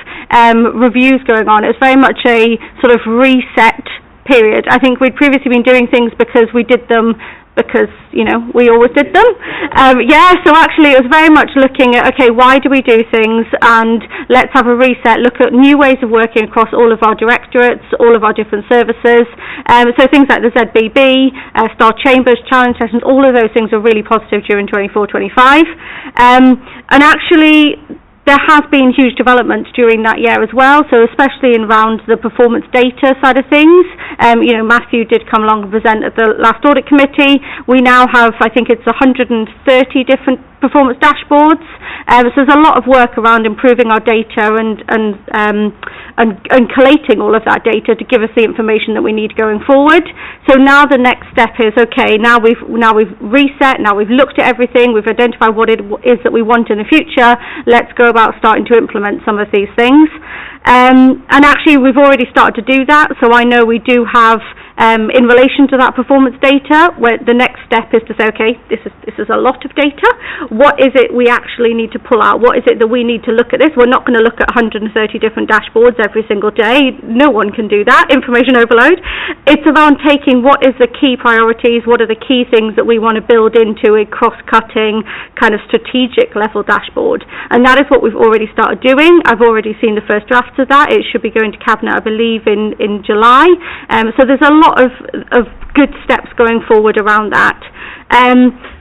reviews going on. It was very much a sort of reset period. I think we'd previously been doing things because we did them because, we always did them. So actually it was very much looking at, okay, why do we do things, and let's have a reset, look at new ways of working across all of our directorates, all of our different services. So things like the ZBB, Star Chambers, challenge sessions, all of those things were really positive during 24-25. And actually, there has been huge developments during that year as well, so especially around the performance data side of things. Matthew did come along and present at the last audit committee. We now have, I think it's 130 different performance dashboards. So there's a lot of work around improving our data and collating all of that data to give us the information that we need going forward. So now the next step is, okay, now we've reset, now we've looked at everything, we've identified what it is that we want in the future. Let's go about starting to implement some of these things. And actually we've already started to do that, so I know we do have in relation to that performance data, where the next step is to say, okay, this is a lot of data. What is it we actually need to pull out? What is it that we need to look at this? We're not going to look at 130 different dashboards every single day. No one can do that. Information overload. It's around taking what is the key priorities, what are the key things that we want to build into a cross-cutting kind of strategic level dashboard. And that is what we've already started doing. I've already seen the first drafts of that. It should be going to Cabinet, I believe, in July. So there's a lot of good steps going forward around that.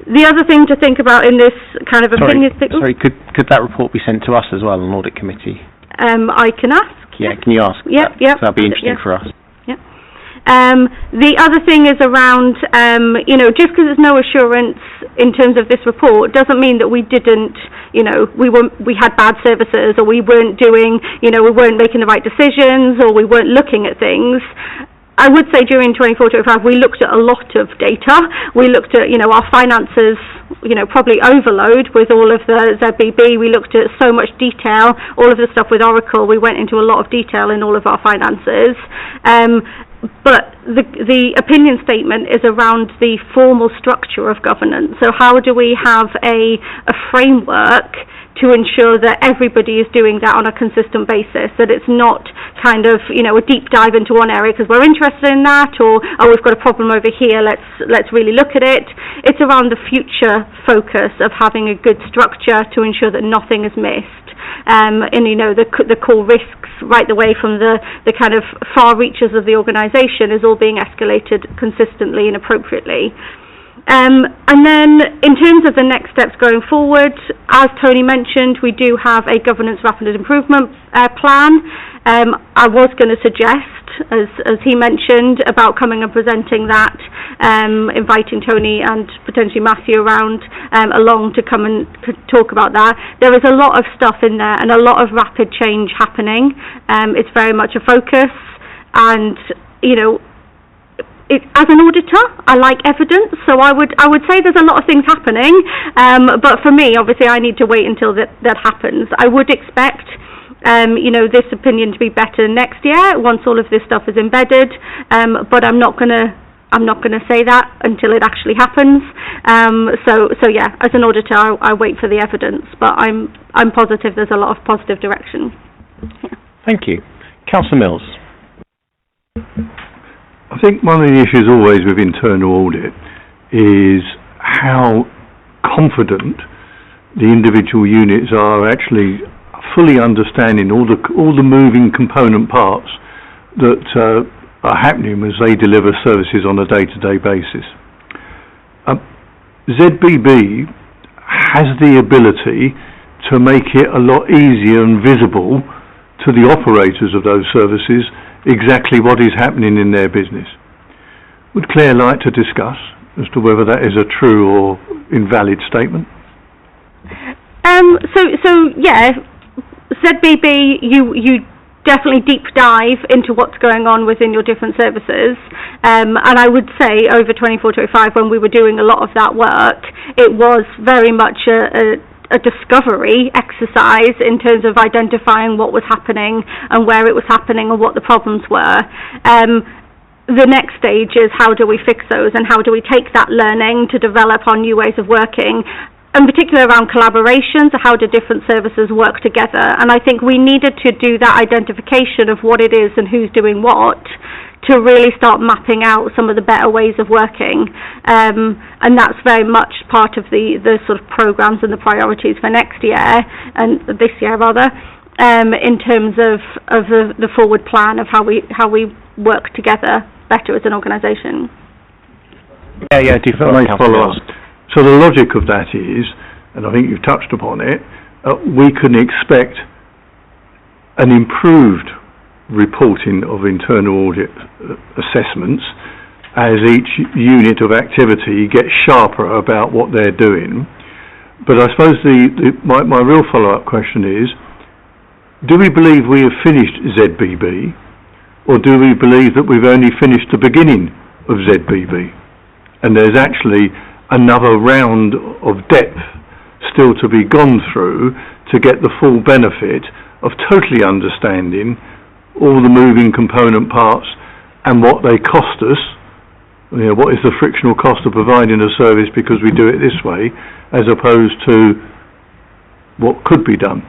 The other thing to think about in this kind of opinion... Sorry, could that report be sent to us as well, an audit committee? I can ask. Yeah, can you ask? Yep. That'd be interesting for us. Yep. The other thing is around, just because there's no assurance in terms of this report doesn't mean that we didn't, we had bad services, or we weren't doing, we weren't making the right decisions, or we weren't looking at things. I would say during 24-25 we looked at a lot of data. We looked at, our finances, probably overload with all of the ZBB. We looked at so much detail, all of the stuff with Oracle. We went into a lot of detail in all of our finances. But the opinion statement is around the formal structure of governance. So how do we have a framework to ensure that everybody is doing that on a consistent basis, that it's not kind of, a deep dive into one area because we're interested in that, or, we've got a problem over here, let's really look at it. It's around the future focus of having a good structure to ensure that nothing is missed. The core risks right the way from the kind of far reaches of the organisation is all being escalated consistently and appropriately. And then in terms of the next steps going forward, as Tony mentioned, we do have a governance rapid improvement plan. I was going to suggest, as he mentioned, about coming and presenting that, inviting Tony and potentially Matthew along to come and talk about that. There is a lot of stuff in there and a lot of rapid change happening. It's very much a focus, and as an auditor, I like evidence, so I would say there's a lot of things happening, but for me, obviously, I need to wait until that happens. I would expect, this opinion to be better next year once all of this stuff is embedded, but I'm not gonna say that until it actually happens. So yeah, as an auditor, I wait for the evidence, but I'm positive there's a lot of positive direction. Yeah. Thank you, Councillor Mills. I think one of the issues always with internal audit is how confident the individual units are actually fully understanding all the moving component parts that are happening as they deliver services on a day-to-day basis. ZBB has the ability to make it a lot easier and visible to the operators of those services exactly what is happening in their business. Would Claire like to discuss as to whether that is a true or invalid statement? So yeah, ZBB, you definitely deep dive into what's going on within your different services, and I would say over 24-25 when we were doing a lot of that work, it was very much a discovery exercise in terms of identifying what was happening and where it was happening and what the problems were. The next stage is how do we fix those and how do we take that learning to develop our new ways of working, in particular around collaboration, so how do different services work together. And I think we needed to do that identification of what it is and who's doing what to really start mapping out some of the better ways of working. And that's very much part of the sort of programmes and the priorities for next year, and this year rather, in terms of the forward plan of how we work together better as an organisation. Yeah, do you follow up? So the logic of that is, and I think you've touched upon it, we can expect an improved reporting of internal audit assessments as each unit of activity gets sharper about what they're doing. But I suppose my real follow-up question is, do we believe we have finished ZBB, or do we believe that we've only finished the beginning of ZBB and there's actually another round of depth still to be gone through to get the full benefit of totally understanding all the moving component parts and what they cost us, what is the frictional cost of providing a service because we do it this way, as opposed to what could be done?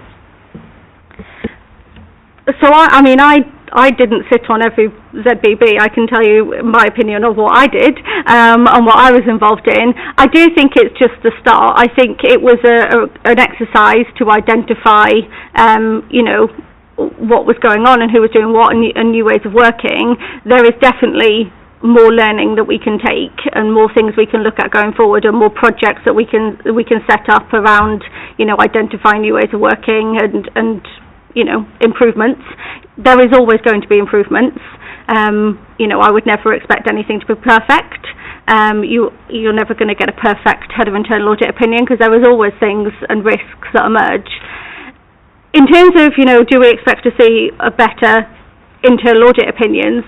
So I didn't sit on every ZBB. I can tell you my opinion of what I did and what I was involved in. I do think it's just the start. I think it was an exercise to identify, what was going on and who was doing what and new ways of working. There is definitely more learning that we can take and more things we can look at going forward and more projects that we can set up around, identifying new ways of working and improvements. there is always going to be improvements. You know, I would never expect anything to be perfect. You're never going to get a perfect head of internal audit opinion, because there is always things and risks that emerge. In terms of, you know, do we expect to see a better internal audit opinions,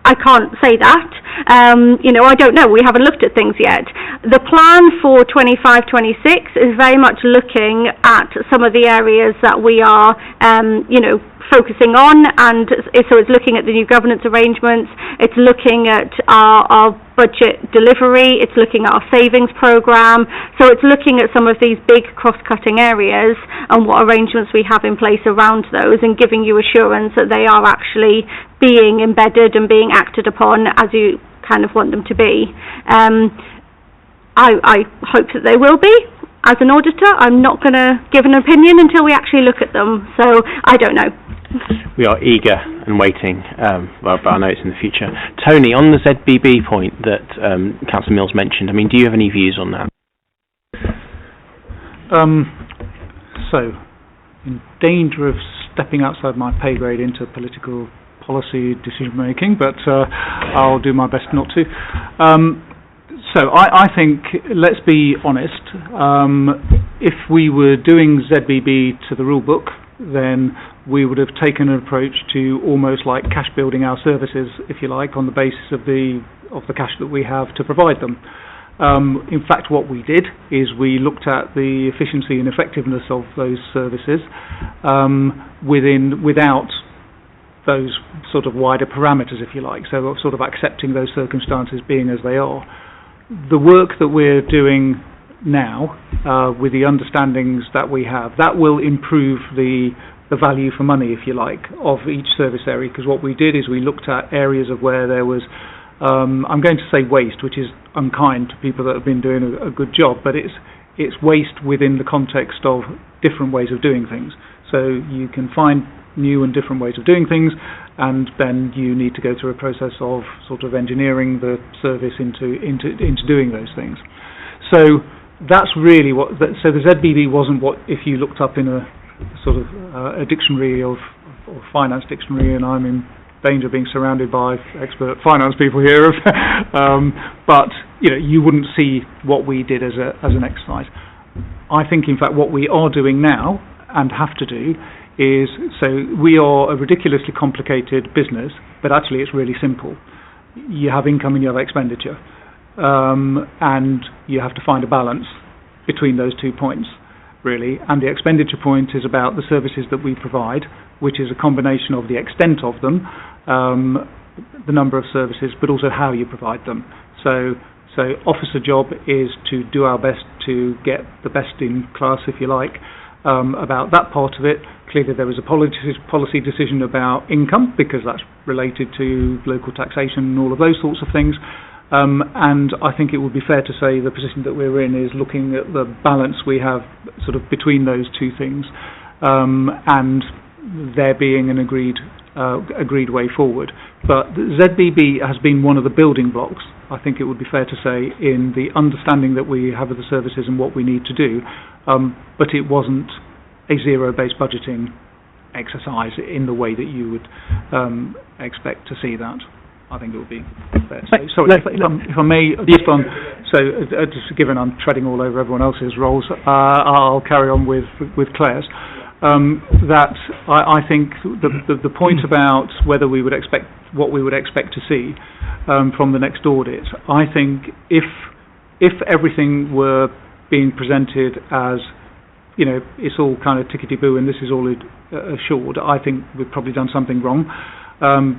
I can't say that. You know, I don't know. We haven't looked at things yet. The plan for 25-26 is very much looking at some of the areas that we are, you know, focusing on, and so it's looking at the new governance arrangements, it's looking at our budget delivery, it's looking at our savings programme, so it's looking at some of these big cross-cutting areas and what arrangements we have in place around those, and giving you assurance that they are actually being embedded and being acted upon as you kind of want them to be. I hope that they will be. As an auditor, I'm not going to give an opinion until we actually look at them, so I don't know. We are eager and waiting for our notes in the future. Tony, on the ZBB point that Councillor Mills mentioned, I mean, do you have any views on that? So, in danger of stepping outside my pay grade into political policy decision making, but I'll do my best not to. So I think, let's be honest, if we were doing ZBB to the rule book, then we would have taken an approach to almost like cash building our services, if you like, on the basis of the cash that we have to provide them. In fact, what we did is we looked at the efficiency and effectiveness of those services without those sort of wider parameters, if you like, so sort of accepting those circumstances being as they are. The work that we're doing now, with the understandings that we have, that will improve the value for money, if you like, of each service area, because what we did is we looked at areas of where there was, I'm going to say waste, which is unkind to people that have been doing a good job, but it's waste within the context of different ways of doing things. So you can find new and different ways of doing things, and then you need to go through a process of sort of engineering the service into doing those things. So that's really what, so the ZBB wasn't what, if you looked up in a sort of a dictionary or finance dictionary, and I'm in danger of being surrounded by expert finance people here, but you know, you wouldn't see what we did as an exercise. I think, in fact, what we are doing now and have to do is, so we are a ridiculously complicated business, but actually it's really simple. You have income and you have expenditure, and you have to find a balance between those 2 points, really. And the expenditure point is about the services that we provide, which is a combination of the extent of them, the number of services, but also how you provide them. So officer job is to do our best to get the best in class, if you like, about that part of it. Clearly there was a policy decision about income, because that's related to local taxation and all of those sorts of things. And I think it would be fair to say the position that we're in is looking at the balance we have sort of between those two things, and there being an agreed way forward. But ZBB has been one of the building blocks, I think it would be fair to say, in the understanding that we have of the services and what we need to do, but it wasn't a zero-based budgeting exercise in the way that you would expect to see that. I think it would be fair to say. Sorry, if I may, just on, so just given I'm treading all over everyone else's roles, I'll carry on with Claire's. That I think the point about whether we would expect, what we would expect to see from the next audit, I think if everything were being presented as, you know, it's all kind of tickety-boo and this is all assured, I think we've probably done something wrong,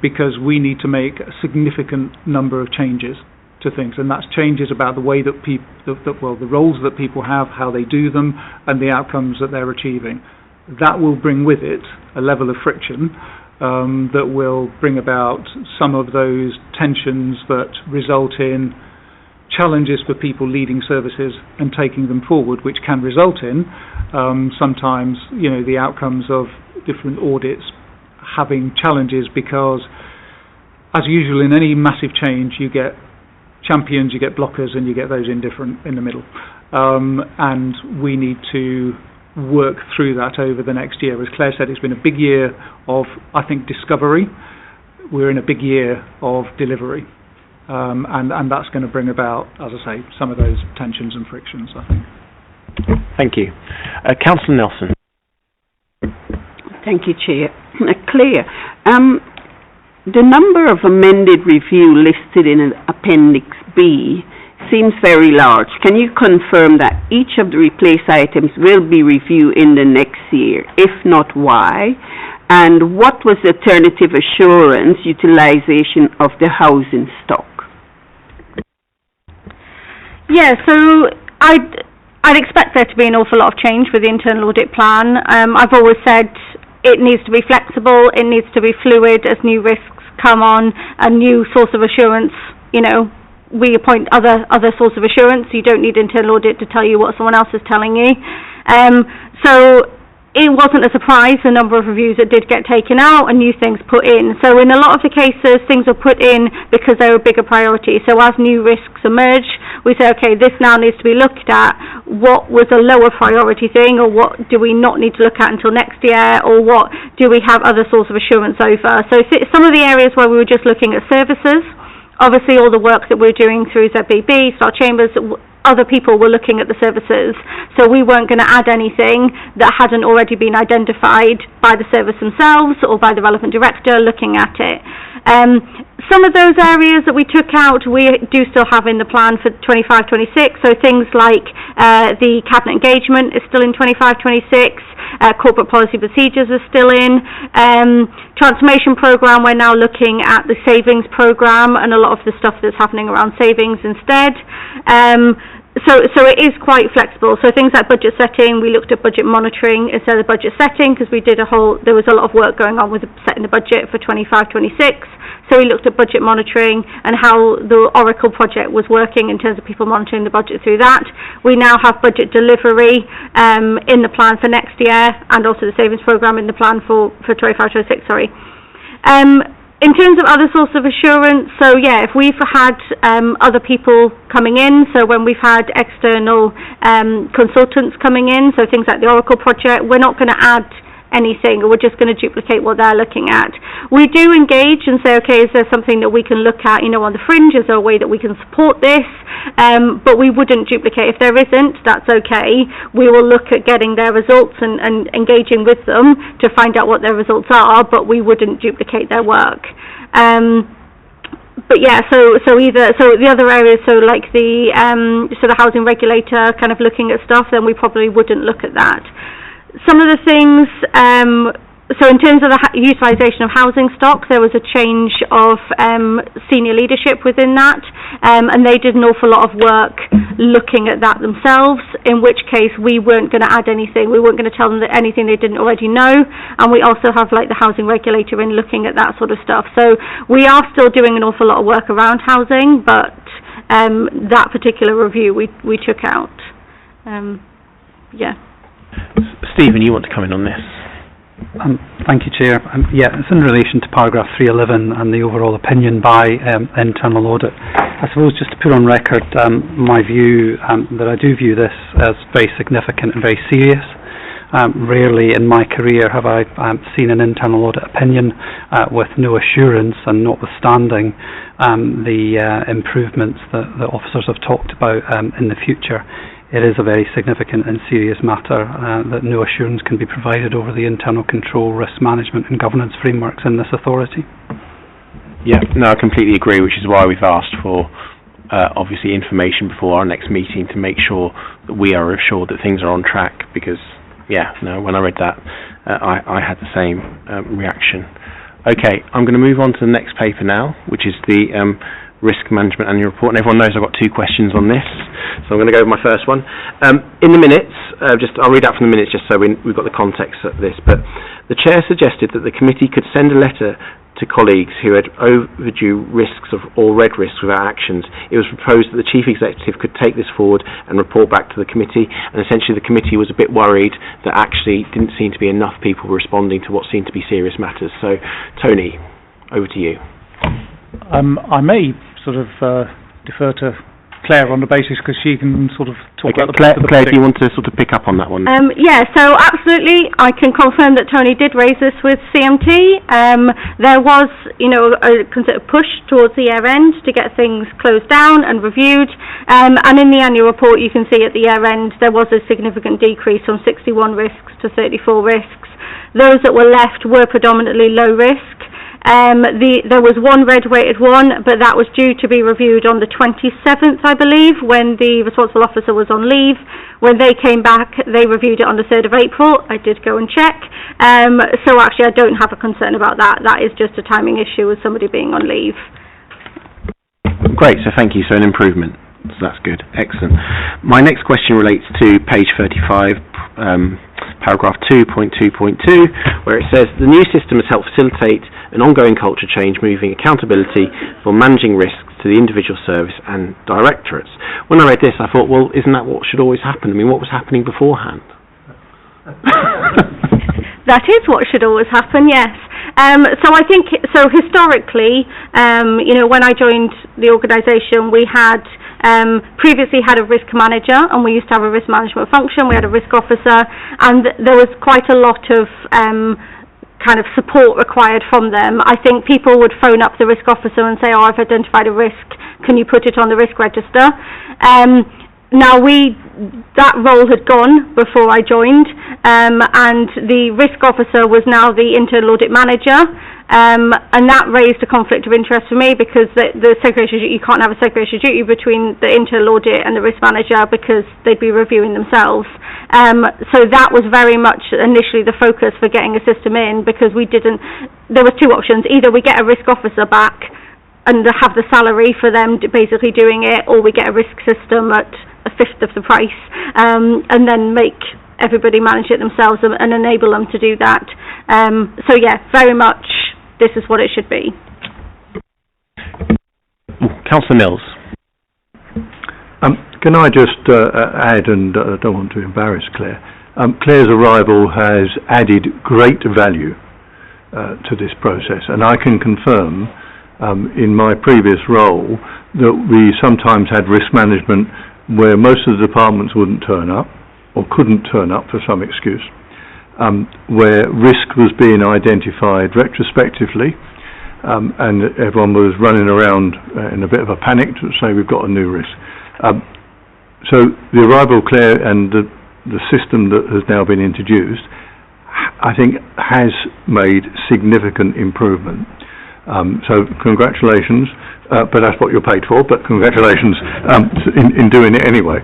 because we need to make a significant number of changes to things, and that's changes about the way that the roles that people have, how they do them, and the outcomes that they're achieving. That will bring with it a level of friction that will bring about some of those tensions that result in challenges for people leading services and taking them forward, which can result in sometimes, you know, the outcomes of different audits having challenges, because as usual in any massive change you get champions, you get blockers, and you get those indifferent in the middle, and we need to work through that over the next year. As Claire said, it's been a big year of, I think, discovery. We're in a big year of delivery. And that's going to bring about, as I say, some of those tensions and frictions, I think. Thank you. Councillor Nelson. Thank you, Chair. Claire, the number of amended review listed in Appendix B seems very large. Can you confirm that each of the replace items will be reviewed in the next year? If not, why? And what was the alternative assurance utilisation of the housing stock? Yeah, so I'd expect there to be an awful lot of change with the internal audit plan. I've always said it needs to be flexible, it needs to be fluid as new risks come on, a new source of assurance, you know, we appoint other source of assurance. You don't need internal audit to tell you what someone else is telling you. So it wasn't a surprise, the number of reviews that did get taken out and new things put in. So in a lot of the cases, things were put in because they were a bigger priority. So as new risks emerge, we say, okay, this now needs to be looked at. What was a lower priority thing, or what do we not need to look at until next year, or what do we have other source of assurance over? So some of the areas where we were just looking at services, obviously all the work that we're doing through ZBB, Star Chambers, other people were looking at the services, so we weren't going to add anything that hadn't already been identified by the service themselves or by the relevant director looking at it. Some of those areas that we took out, we do still have in the plan for 25-26, so things like the cabinet engagement is still in 25-26, corporate policy procedures are still in, transformation programme, we're now looking at the savings programme and a lot of the stuff that's happening around savings instead. So it is quite flexible. So things like budget setting, we looked at budget monitoring instead of budget setting because there was a lot of work going on with setting the budget for 25-26. So we looked at budget monitoring and how the Oracle project was working in terms of people monitoring the budget through that. We now have budget delivery in the plan for next year, and also the savings programme in the plan for 25-26, sorry. In terms of other source of assurance, so yeah, if we've had other people coming in, so when we've had external consultants coming in, so things like the Oracle project, we're not going to add anything, or we're just going to duplicate what they're looking at. We do engage and say, okay, is there something that we can look at, you know, on the fringe? Is there a way that we can support this? But we wouldn't duplicate. If there isn't, that's okay. We will look at getting their results and engaging with them to find out what their results are, but we wouldn't duplicate their work. But yeah, so the other areas, so like the housing regulator kind of looking at stuff, then we probably wouldn't look at that. Some of the things, so in terms of the utilisation of housing stock, there was a change of senior leadership within that, and they did an awful lot of work looking at that themselves, in which case we weren't going to add anything. We weren't going to tell them that anything they didn't already know, and we also have like the housing regulator in looking at that sort of stuff. So we are still doing an awful lot of work around housing, but that particular review we took out. Yeah. Stephen, you want to come in on this? Thank you, Chair. Yeah, it's in relation to paragraph 311 and the overall opinion by internal audit. I suppose just to put on record my view that I do view this as very significant and very serious. Rarely in my career have I seen an internal audit opinion with no assurance, and notwithstanding the improvements that the officers have talked about in the future. It is a very significant and serious matter that no assurance can be provided over the internal control, risk management and governance frameworks in this authority. Yeah, no, I completely agree, which is why we've asked for obviously information before our next meeting to make sure that we are assured that things are on track, because, yeah, no, when I read that, I had the same reaction. Okay, I'm going to move on to the next paper now, which is the Risk Management Annual Report, and everyone knows I've got 2 questions on this, so I'm going to go with my first one. In the minutes, I'll read out from the minutes just so we've got the context of this, but the Chair suggested that the committee could send a letter to colleagues who had overdue risks or red risks without actions. It was proposed that the Chief Executive could take this forward and report back to the committee, and essentially the committee was a bit worried that actually didn't seem to be enough people responding to what seemed to be serious matters. So, Tony, over to you. I may sort of defer to Claire on the basis, because she can sort of talk Okay, about Claire, do you want to sort of pick up on that one? Yeah, so absolutely, I can confirm that Tony did raise this with CMT. There was, a considered push towards the year end to get things closed down and reviewed. And in the annual report, you can see at the year end there was a significant decrease from 61 risks to 34 risks. Those that were left were predominantly low risk. There was one red-weighted one, but that was due to be reviewed on the 27th, I believe, when the responsible officer was on leave. When they came back, they reviewed it on the 3rd of April. I did go and check. So actually, I don't have a concern about that. That is just a timing issue with somebody being on leave. Great, so thank you. So an improvement. So that's good. Excellent. My next question relates to page 35, paragraph 2.2.2, where it says, the new system has helped facilitate an ongoing culture change, moving accountability for managing risks to the individual service and directorates. When I read this, I thought, well, isn't that what should always happen? I mean, what was happening beforehand? That is what should always happen, yes. So I think, historically, when I joined the organisation, we had previously had a risk manager, and we used to have a risk management function. We had a risk officer, and there was quite a lot of kind of support required from them. I think people would phone up the risk officer and say, I've identified a risk, can you put it on the risk register? Now that role had gone before I joined, and the risk officer was now the internal audit manager, and that raised a conflict of interest for me, because the segregation, you can't have a segregation duty between the internal audit and the risk manager, because they'd be reviewing themselves. So that was very much initially the focus for getting a system in, because there were two options: either we get a risk officer back and have the salary for them basically doing it, or we get a risk system at a fifth of the price, and then make everybody manage it themselves and enable them to do that. So yeah, very much this is what it should be. Councillor Mills. Can I just add, and I don't want to embarrass Claire, Claire's arrival has added great value to this process, and I can confirm in my previous role that we sometimes had risk management where most of the departments wouldn't turn up or couldn't turn up for some excuse, where risk was being identified retrospectively, and everyone was running around in a bit of a panic to say we've got a new risk. So the arrival of Claire and the system that has now been introduced, I think, has made significant improvement. So congratulations, but that's what you're paid for, but congratulations in doing it anyway.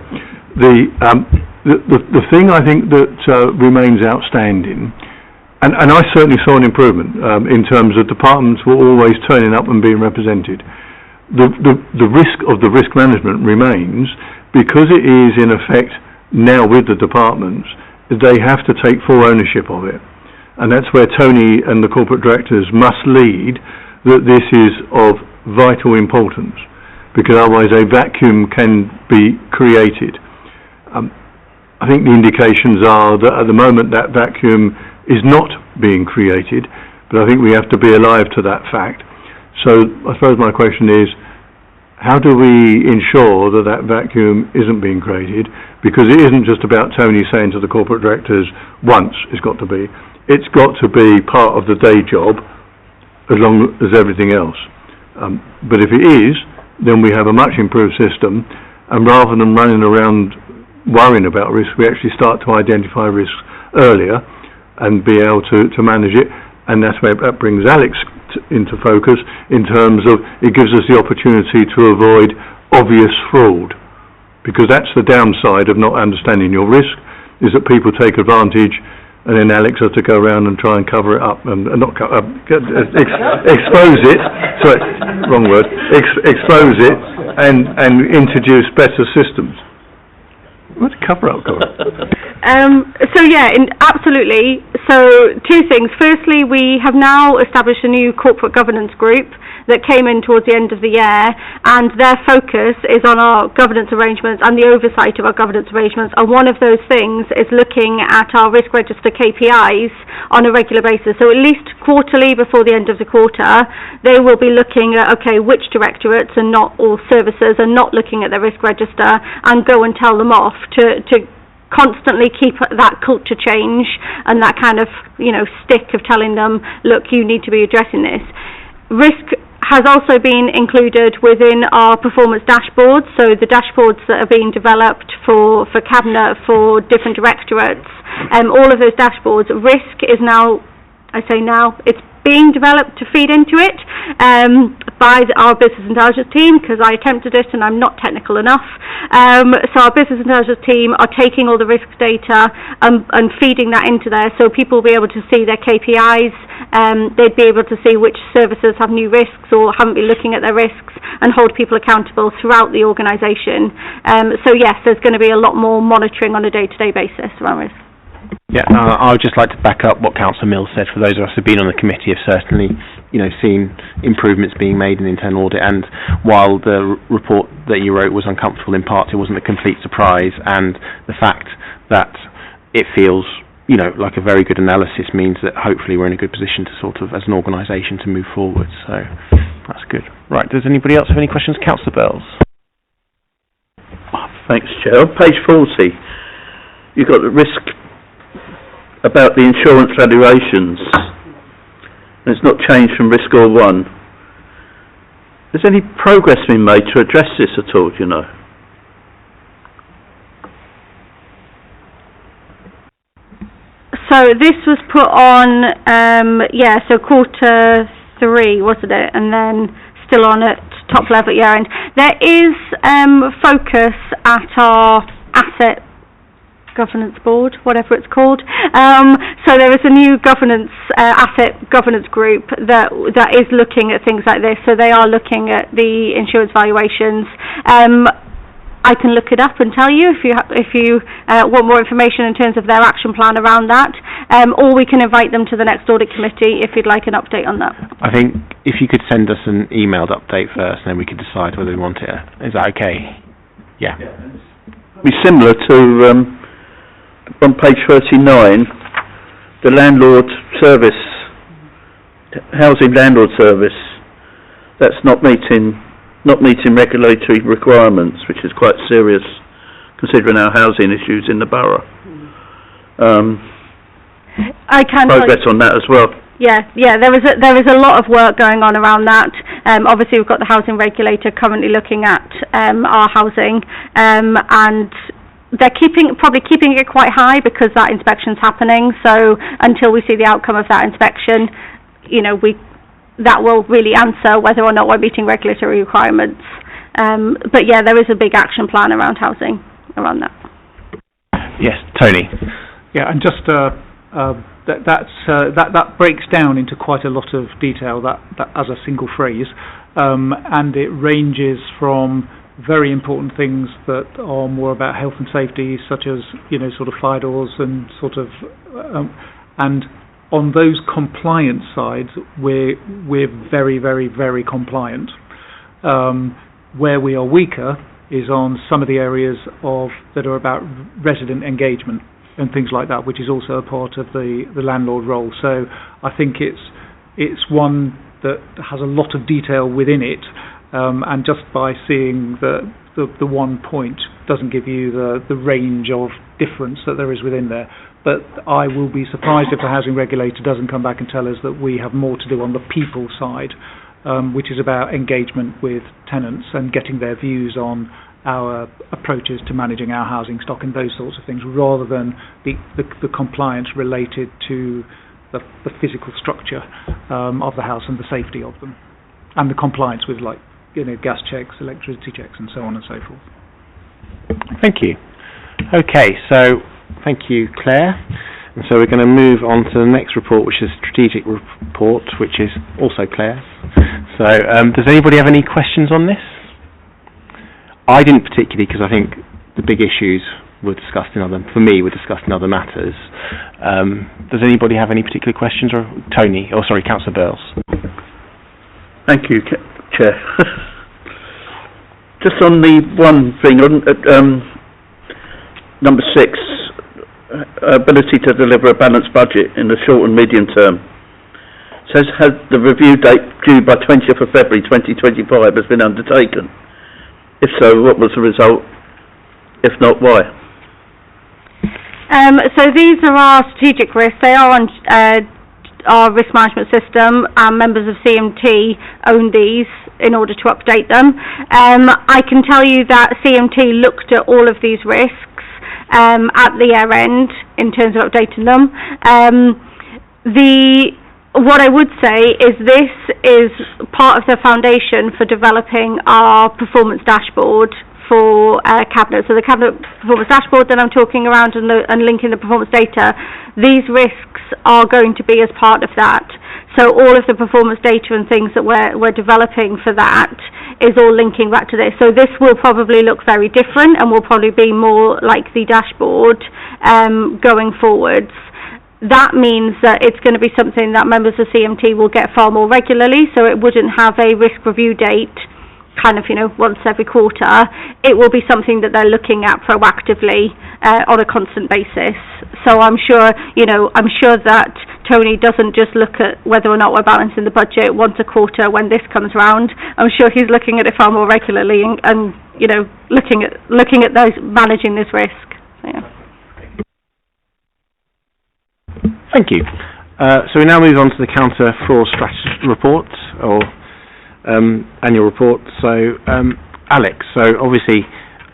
The thing I think that remains outstanding, and I certainly saw an improvement in terms of departments were always turning up and being represented. The risk of the risk management remains, because it is in effect now with the departments, they have to take full ownership of it. And that's where Tony and the corporate directors must lead, that this is of vital importance, because otherwise a vacuum can be created. I think the indications are that at the moment that vacuum is not being created, but I think we have to be alive to that fact. So I suppose my question is, how do we ensure that that vacuum isn't being created? Because it isn't just about Tony saying to the corporate directors once, it's got to be part of the day job as long as everything else. But if it is, then we have a much improved system, and rather than running around worrying about risk, we actually start to identify risks earlier and be able to manage it. And that's where that brings Alex into focus, in terms of it gives us the opportunity to avoid obvious fraud, because that's the downside of not understanding your risk, is that people take advantage, and then Alex has to go around and try and cover it up, and not expose it. Sorry, wrong word. Expose it and introduce better systems. What cover up, So yeah, absolutely. So two things. Firstly, we have now established a new corporate governance group that came in towards the end of the year, and their focus is on our governance arrangements and the oversight of our governance arrangements. And one of those things is looking at our risk register KPIs on a regular basis. So at least quarterly, before the end of the quarter, they will be looking at, okay, which directorates and not all services are not looking at their risk register, and go and tell them off to constantly keep that culture change and that kind of, stick of telling them, look, you need to be addressing this. Risk has also been included within our performance dashboards, so the dashboards that are being developed for Cabinet, for different directorates, all of those dashboards, risk is now, it's being developed to feed into it by our business intelligence team, because I attempted it and I'm not technical enough. So our business intelligence team are taking all the risk data and feeding that into there, so people will be able to see their KPIs. They'd be able to see which services have new risks or haven't been looking at their risks, and hold people accountable throughout the organisation. So yes, there's going to be a lot more monitoring on a day-to-day basis around risk. Yeah, I would just like to back up what Councillor Mills said. For those of us who have been on the committee, have certainly, seen improvements being made in the internal audit. And while the report that you wrote was uncomfortable in parts, it wasn't a complete surprise. And the fact that it feels, like a very good analysis means that hopefully we're in a good position to sort of, as an organisation, to move forward. So that's good. Right, does anybody else have any questions? Councillor Bells. Thanks, Chair. On page 40, you've got the risk about the insurance valuations, and it's not changed from risk score 1. Has any progress been made to address this at all, do you know? So this was put on, so quarter 3, wasn't it? And then still on at top level at year end. There is focus at our asset governance board, whatever it's called. So there is a new asset governance group that is looking at things like this. So they are looking at the insurance valuations. I can look it up and tell you if you want more information in terms of their action plan around that, or we can invite them to the next audit committee if you'd like an update on that. I think if you could send us an emailed update first, and then we could decide whether we want it. Is that okay? Yeah. It'd be similar to on page 39, the landlord service, housing landlord service, that's not meeting regulatory requirements, which is quite serious considering our housing issues in the borough. I can progress on that as well. Yeah, there is a lot of work going on around that. Obviously, we've got the housing regulator currently looking at our housing, and they're probably keeping it quite high because that inspection's happening. So until we see the outcome of that inspection, that will really answer whether or not we're meeting regulatory requirements. But yeah, there is a big action plan around housing around that. Yes, Tony. Yeah, and just that breaks down into quite a lot of detail that as a single phrase, and it ranges from very important things that are more about health and safety, such as sort of fire doors and sort of and on those compliance sides, we're very, very, very compliant. Where we are weaker is on some of the areas that are about resident engagement and things like that, which is also a part of the landlord role. So I think it's one that has a lot of detail within it. And just by seeing the 1 point doesn't give you the range of difference that there is within there. But I will be surprised if the housing regulator doesn't come back and tell us that we have more to do on the people side, which is about engagement with tenants and getting their views on our approaches to managing our housing stock and those sorts of things, rather than the compliance related to the physical structure of the house and the safety of them, and the compliance with gas checks, electricity checks, and so on and so forth. Thank you. Okay, so thank you, Claire. And so we're going to move on to the next report, which is a strategic report, which is also Claire's. So does anybody have any questions on this? I didn't particularly, because I think the big issues were discussed in other matters. Does anybody have any particular questions? Or Councillor Burles. Thank you, Chair. Just on the one thing, on number 6, ability to deliver a balanced budget in the short and medium term. Says the review date due by 20th of February 2025 has been undertaken. If so, what was the result? If not, why? So these are our strategic risks. They are on our risk management system. Members of CMT own these in order to update them. I can tell you that CMT looked at all of these risks at the year end in terms of updating them. What I would say is this is part of the foundation for developing our performance dashboard for Cabinet. So the Cabinet performance dashboard that I'm talking around and linking the performance data, these risks are going to be as part of that. So all of the performance data and things that we're developing for that is all linking back to this. So this will probably look very different and will probably be more like the dashboard going forwards. That means that it's going to be something that members of CMT will get far more regularly, so it wouldn't have a risk review date kind of, once every quarter. It will be something that they're looking at proactively on a constant basis. So I'm sure that Tony doesn't just look at whether or not we're balancing the budget once a quarter when this comes round. I'm sure he's looking at it far more regularly and looking at those, managing this risk. So, yeah. Thank you. So we now move on to the counter fraud strategy report, or annual report. So, Alex, so obviously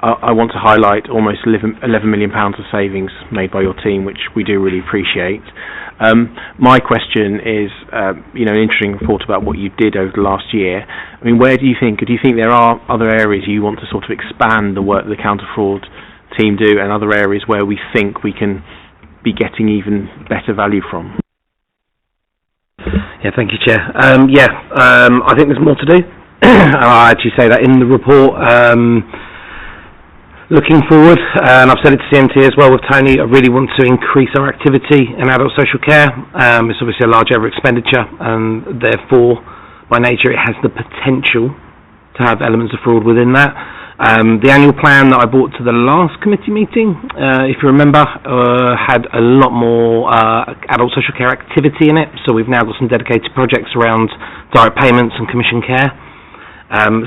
I want to highlight almost £11 million of savings made by your team, which we do really appreciate. My question is, an interesting report about what you did over the last year. I mean, do you think there are other areas you want to sort of expand the work the counter fraud team do, and other areas where we think we can be getting even better value from? Yeah, thank you, Chair. I think there's more to do. I actually say that in the report. Looking forward, and I've said it to CMT as well with Tony, I really want to increase our activity in adult social care. It's obviously a large ever expenditure, and therefore, by nature, it has the potential to have elements of fraud within that. The annual plan that I brought to the last committee meeting, if you remember, had a lot more adult social care activity in it, so we've now got some dedicated projects around direct payments and commission care.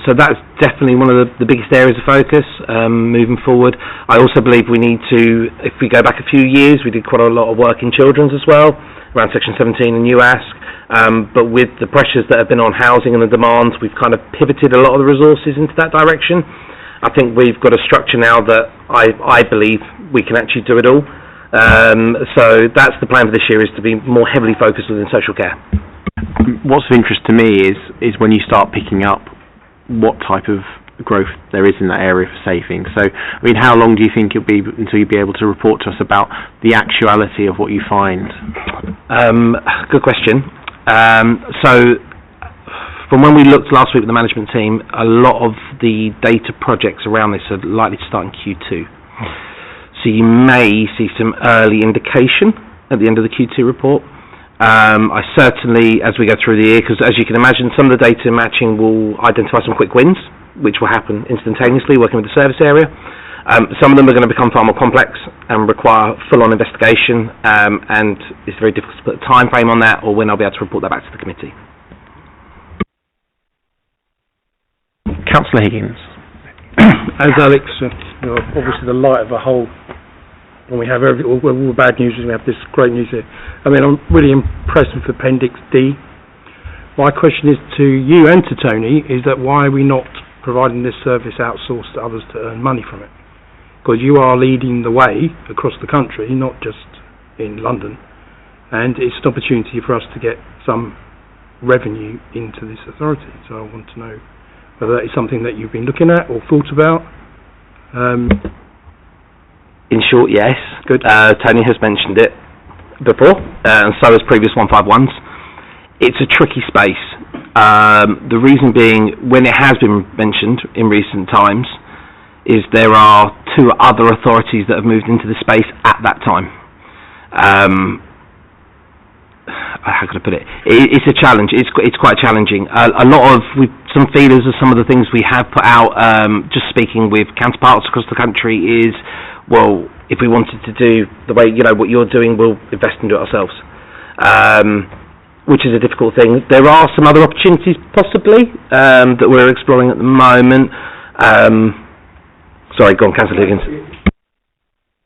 So that's definitely one of the biggest areas of focus moving forward. I also believe we need to, if we go back a few years, we did quite a lot of work in children's as well, around Section 17 and UASC. But with the pressures that have been on housing and the demands, we've kind of pivoted a lot of the resources into that direction. I think we've got a structure now that I believe we can actually do it all. So that's the plan for this year, is to be more heavily focused within social care. What's of interest to me is when you start picking up what type of growth there is in that area for savings. So, I mean, how long do you think it'll be until you'll be able to report to us about the actuality of what you find? Good question. So, from when we looked last week with the management team, a lot of the data projects around this are likely to start in Q2. So you may see some early indication at the end of the Q2 report. I certainly, as we go through the year, because as you can imagine, some of the data matching will identify some quick wins, which will happen instantaneously working with the service area. Some of them are going to become far more complex and require full-on investigation, and it's very difficult to put a time frame on that or when I'll be able to report that back to the committee. Councillor Higgins. As Alex, obviously the light of a whole, when we have all the bad news, we have this great news here. I mean, I'm really impressed with Appendix D. My question is to you and to Tony, is that why are we not providing this service outsourced to others to earn money from it? Because you are leading the way across the country, not just in London, and it's an opportunity for us to get some revenue into this authority. So I want to know whether that is something that you've been looking at or thought about. In short, yes. Good. Tony has mentioned it before, and so has previous 151s. It's a tricky space. The reason being, when it has been mentioned in recent times, is there are two other authorities that have moved into the space at that time. How can I put it? It's a challenge. It's quite challenging. A lot of some feelers of some of the things we have put out. Just speaking with counterparts across the country is, well, if we wanted to do the way what you're doing, we'll invest and do it ourselves, which is a difficult thing. There are some other opportunities possibly that we're exploring at the moment. Sorry, go on, Councillor Higgins.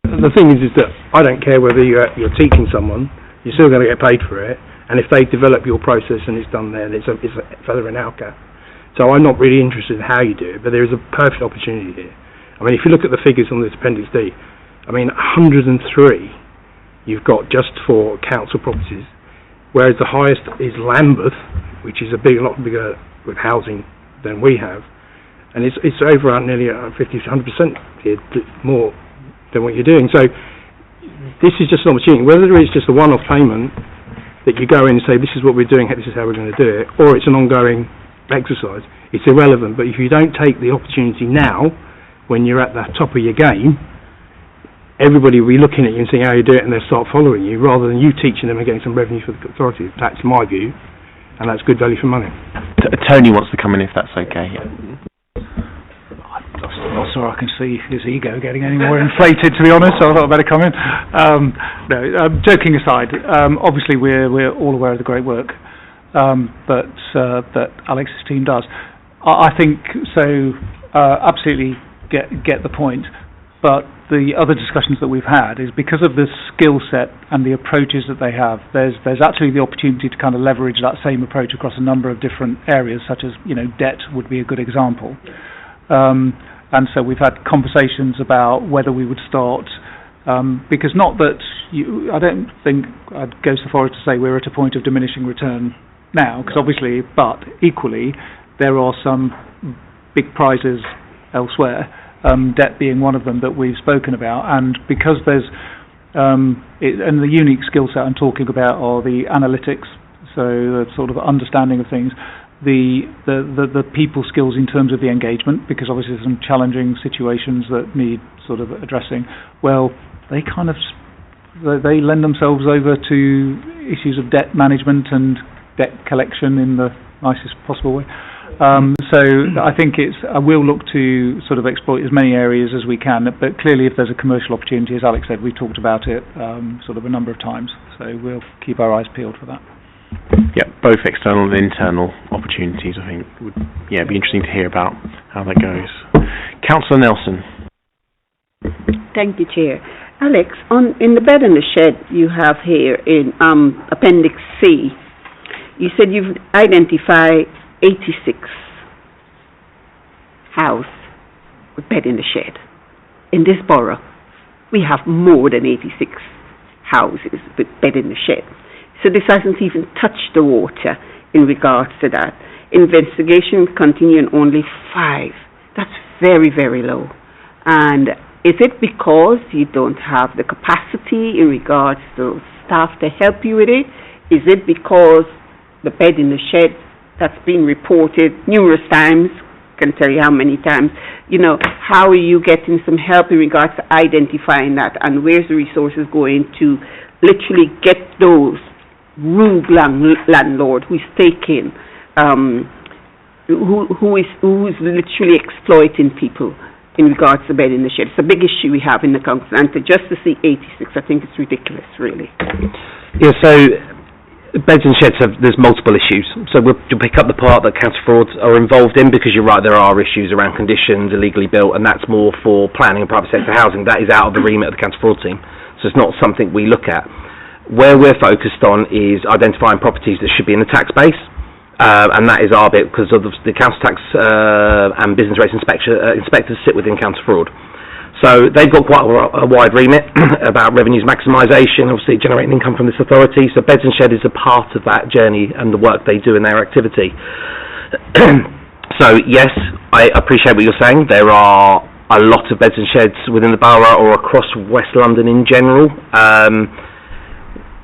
The thing is that I don't care whether you're teaching someone. You're still going to get paid for it, and if they develop your process and it's done there, it's a feather in our cap. So I'm not really interested in how you do it, but there is a perfect opportunity here. I mean, if you look at the figures on this Appendix D, I mean, 103 you've got just for council properties, whereas the highest is Lambeth, which is a lot bigger with housing than we have, and it's over nearly 50-100% here, more than what you're doing. So this is just an opportunity, whether it's just a one-off payment that you go in and say, this is what we're doing, this is how we're going to do it, or it's an ongoing exercise, it's irrelevant. But if you don't take the opportunity now, when you're at the top of your game, everybody will be looking at you and seeing how you do it, and they'll start following you, rather than you teaching them and getting some revenue for the authority. That's my view, and that's good value for money. Tony wants to come in, if that's okay. Yeah. Not sure I can see his ego getting any more inflated, to be honest, so I thought I'd better come in. Joking aside, obviously we're all aware of the great work that Alex's team does. I think so. Absolutely get the point. But the other discussions that we've had is because of the skill set and the approaches that they have, there's actually the opportunity to kind of leverage that same approach across a number of different areas, such as debt would be a good example. And so we've had conversations about whether we would start, because not that I don't think I'd go so far as to say we're at a point of diminishing return now, because obviously, but equally, there are some big prizes elsewhere, debt being one of them that we've spoken about, and because there's, and the unique skill set I'm talking about are the analytics, so the sort of understanding of things, the people skills in terms of the engagement, because obviously there's some challenging situations that need sort of addressing. Well, they lend themselves over to issues of debt management and debt collection in the nicest possible way. So I think I will look to sort of exploit as many areas as we can, but clearly if there's a commercial opportunity, as Alex said, we talked about it sort of a number of times, so we'll keep our eyes peeled for that. Yeah, both external and internal opportunities, I think, would be interesting to hear about how that goes. Councillor Nelson. Thank you, Chair. Alex, in the bed and the shed you have here in Appendix C, you said you've identified 86 house with bed in the shed. In this borough, we have more than 86 houses with bed in the shed. So this hasn't even touched the water in regards to that. Investigations continue in only 5. That's very, very low. And is it because you don't have the capacity in regards to staff to help you with it? Is it because the bed in the shed that's been reported numerous times, can tell you how many times, how are you getting some help in regards to identifying that, and where's the resources going to literally get those rude landlord who's taking, who's literally exploiting people in regards to bed in the shed? It's a big issue we have in the council, and just to see 86, I think it's ridiculous, really. Yeah, so beds and sheds there's multiple issues. So we'll pick up the part that council frauds are involved in, because you're right, there are issues around conditions, illegally built, and that's more for planning and private sector housing. That is out of the remit of the council fraud team, so it's not something we look at. Where we're focused on is identifying properties that should be in the tax base, and that is our bit, because of the council tax and business rates inspectors sit within council fraud. So they've got quite a wide remit about revenues maximisation, obviously generating income from this authority. So beds and shed is a part of that journey and the work they do in their activity. So yes, I appreciate what you're saying. There are a lot of beds and sheds within the borough or across West London in general.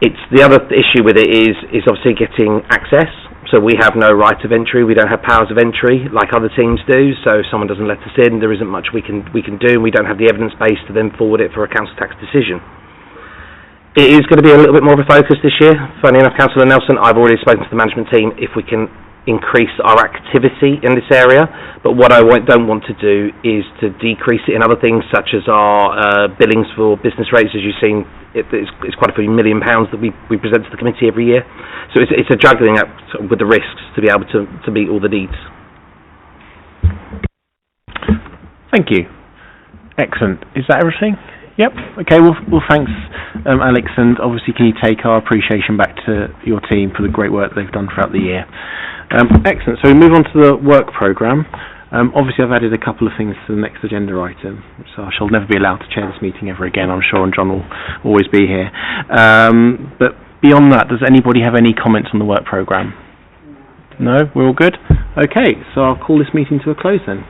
It's the other issue with it is obviously getting access. So we have no right of entry, we don't have powers of entry like other teams do, so if someone doesn't let us in, there isn't much we can do, and we don't have the evidence base to then forward it for a council tax decision. It is going to be a little bit more of a focus this year. Funny enough, Councillor Nelson, I've already spoken to the management team if we can increase our activity in this area, but what I don't want to do is to decrease it in other things such as our billings for business rates. As you've seen, it's quite a few £1 million that we present to the committee every year, so it's a juggling act with the risks to be able to meet all the needs. Thank you. Excellent. Is that everything? Yep. Okay, well thanks, Alex, and obviously can you take our appreciation back to your team for the great work they've done throughout the year. Excellent. So we move on to the work programme. Obviously I've added a couple of things to the next agenda item, so I shall never be allowed to chair this meeting ever again, I'm sure, and John will always be here. But beyond that, does anybody have any comments on the work programme? No? We're all good? Okay, so I'll call this meeting to a close then.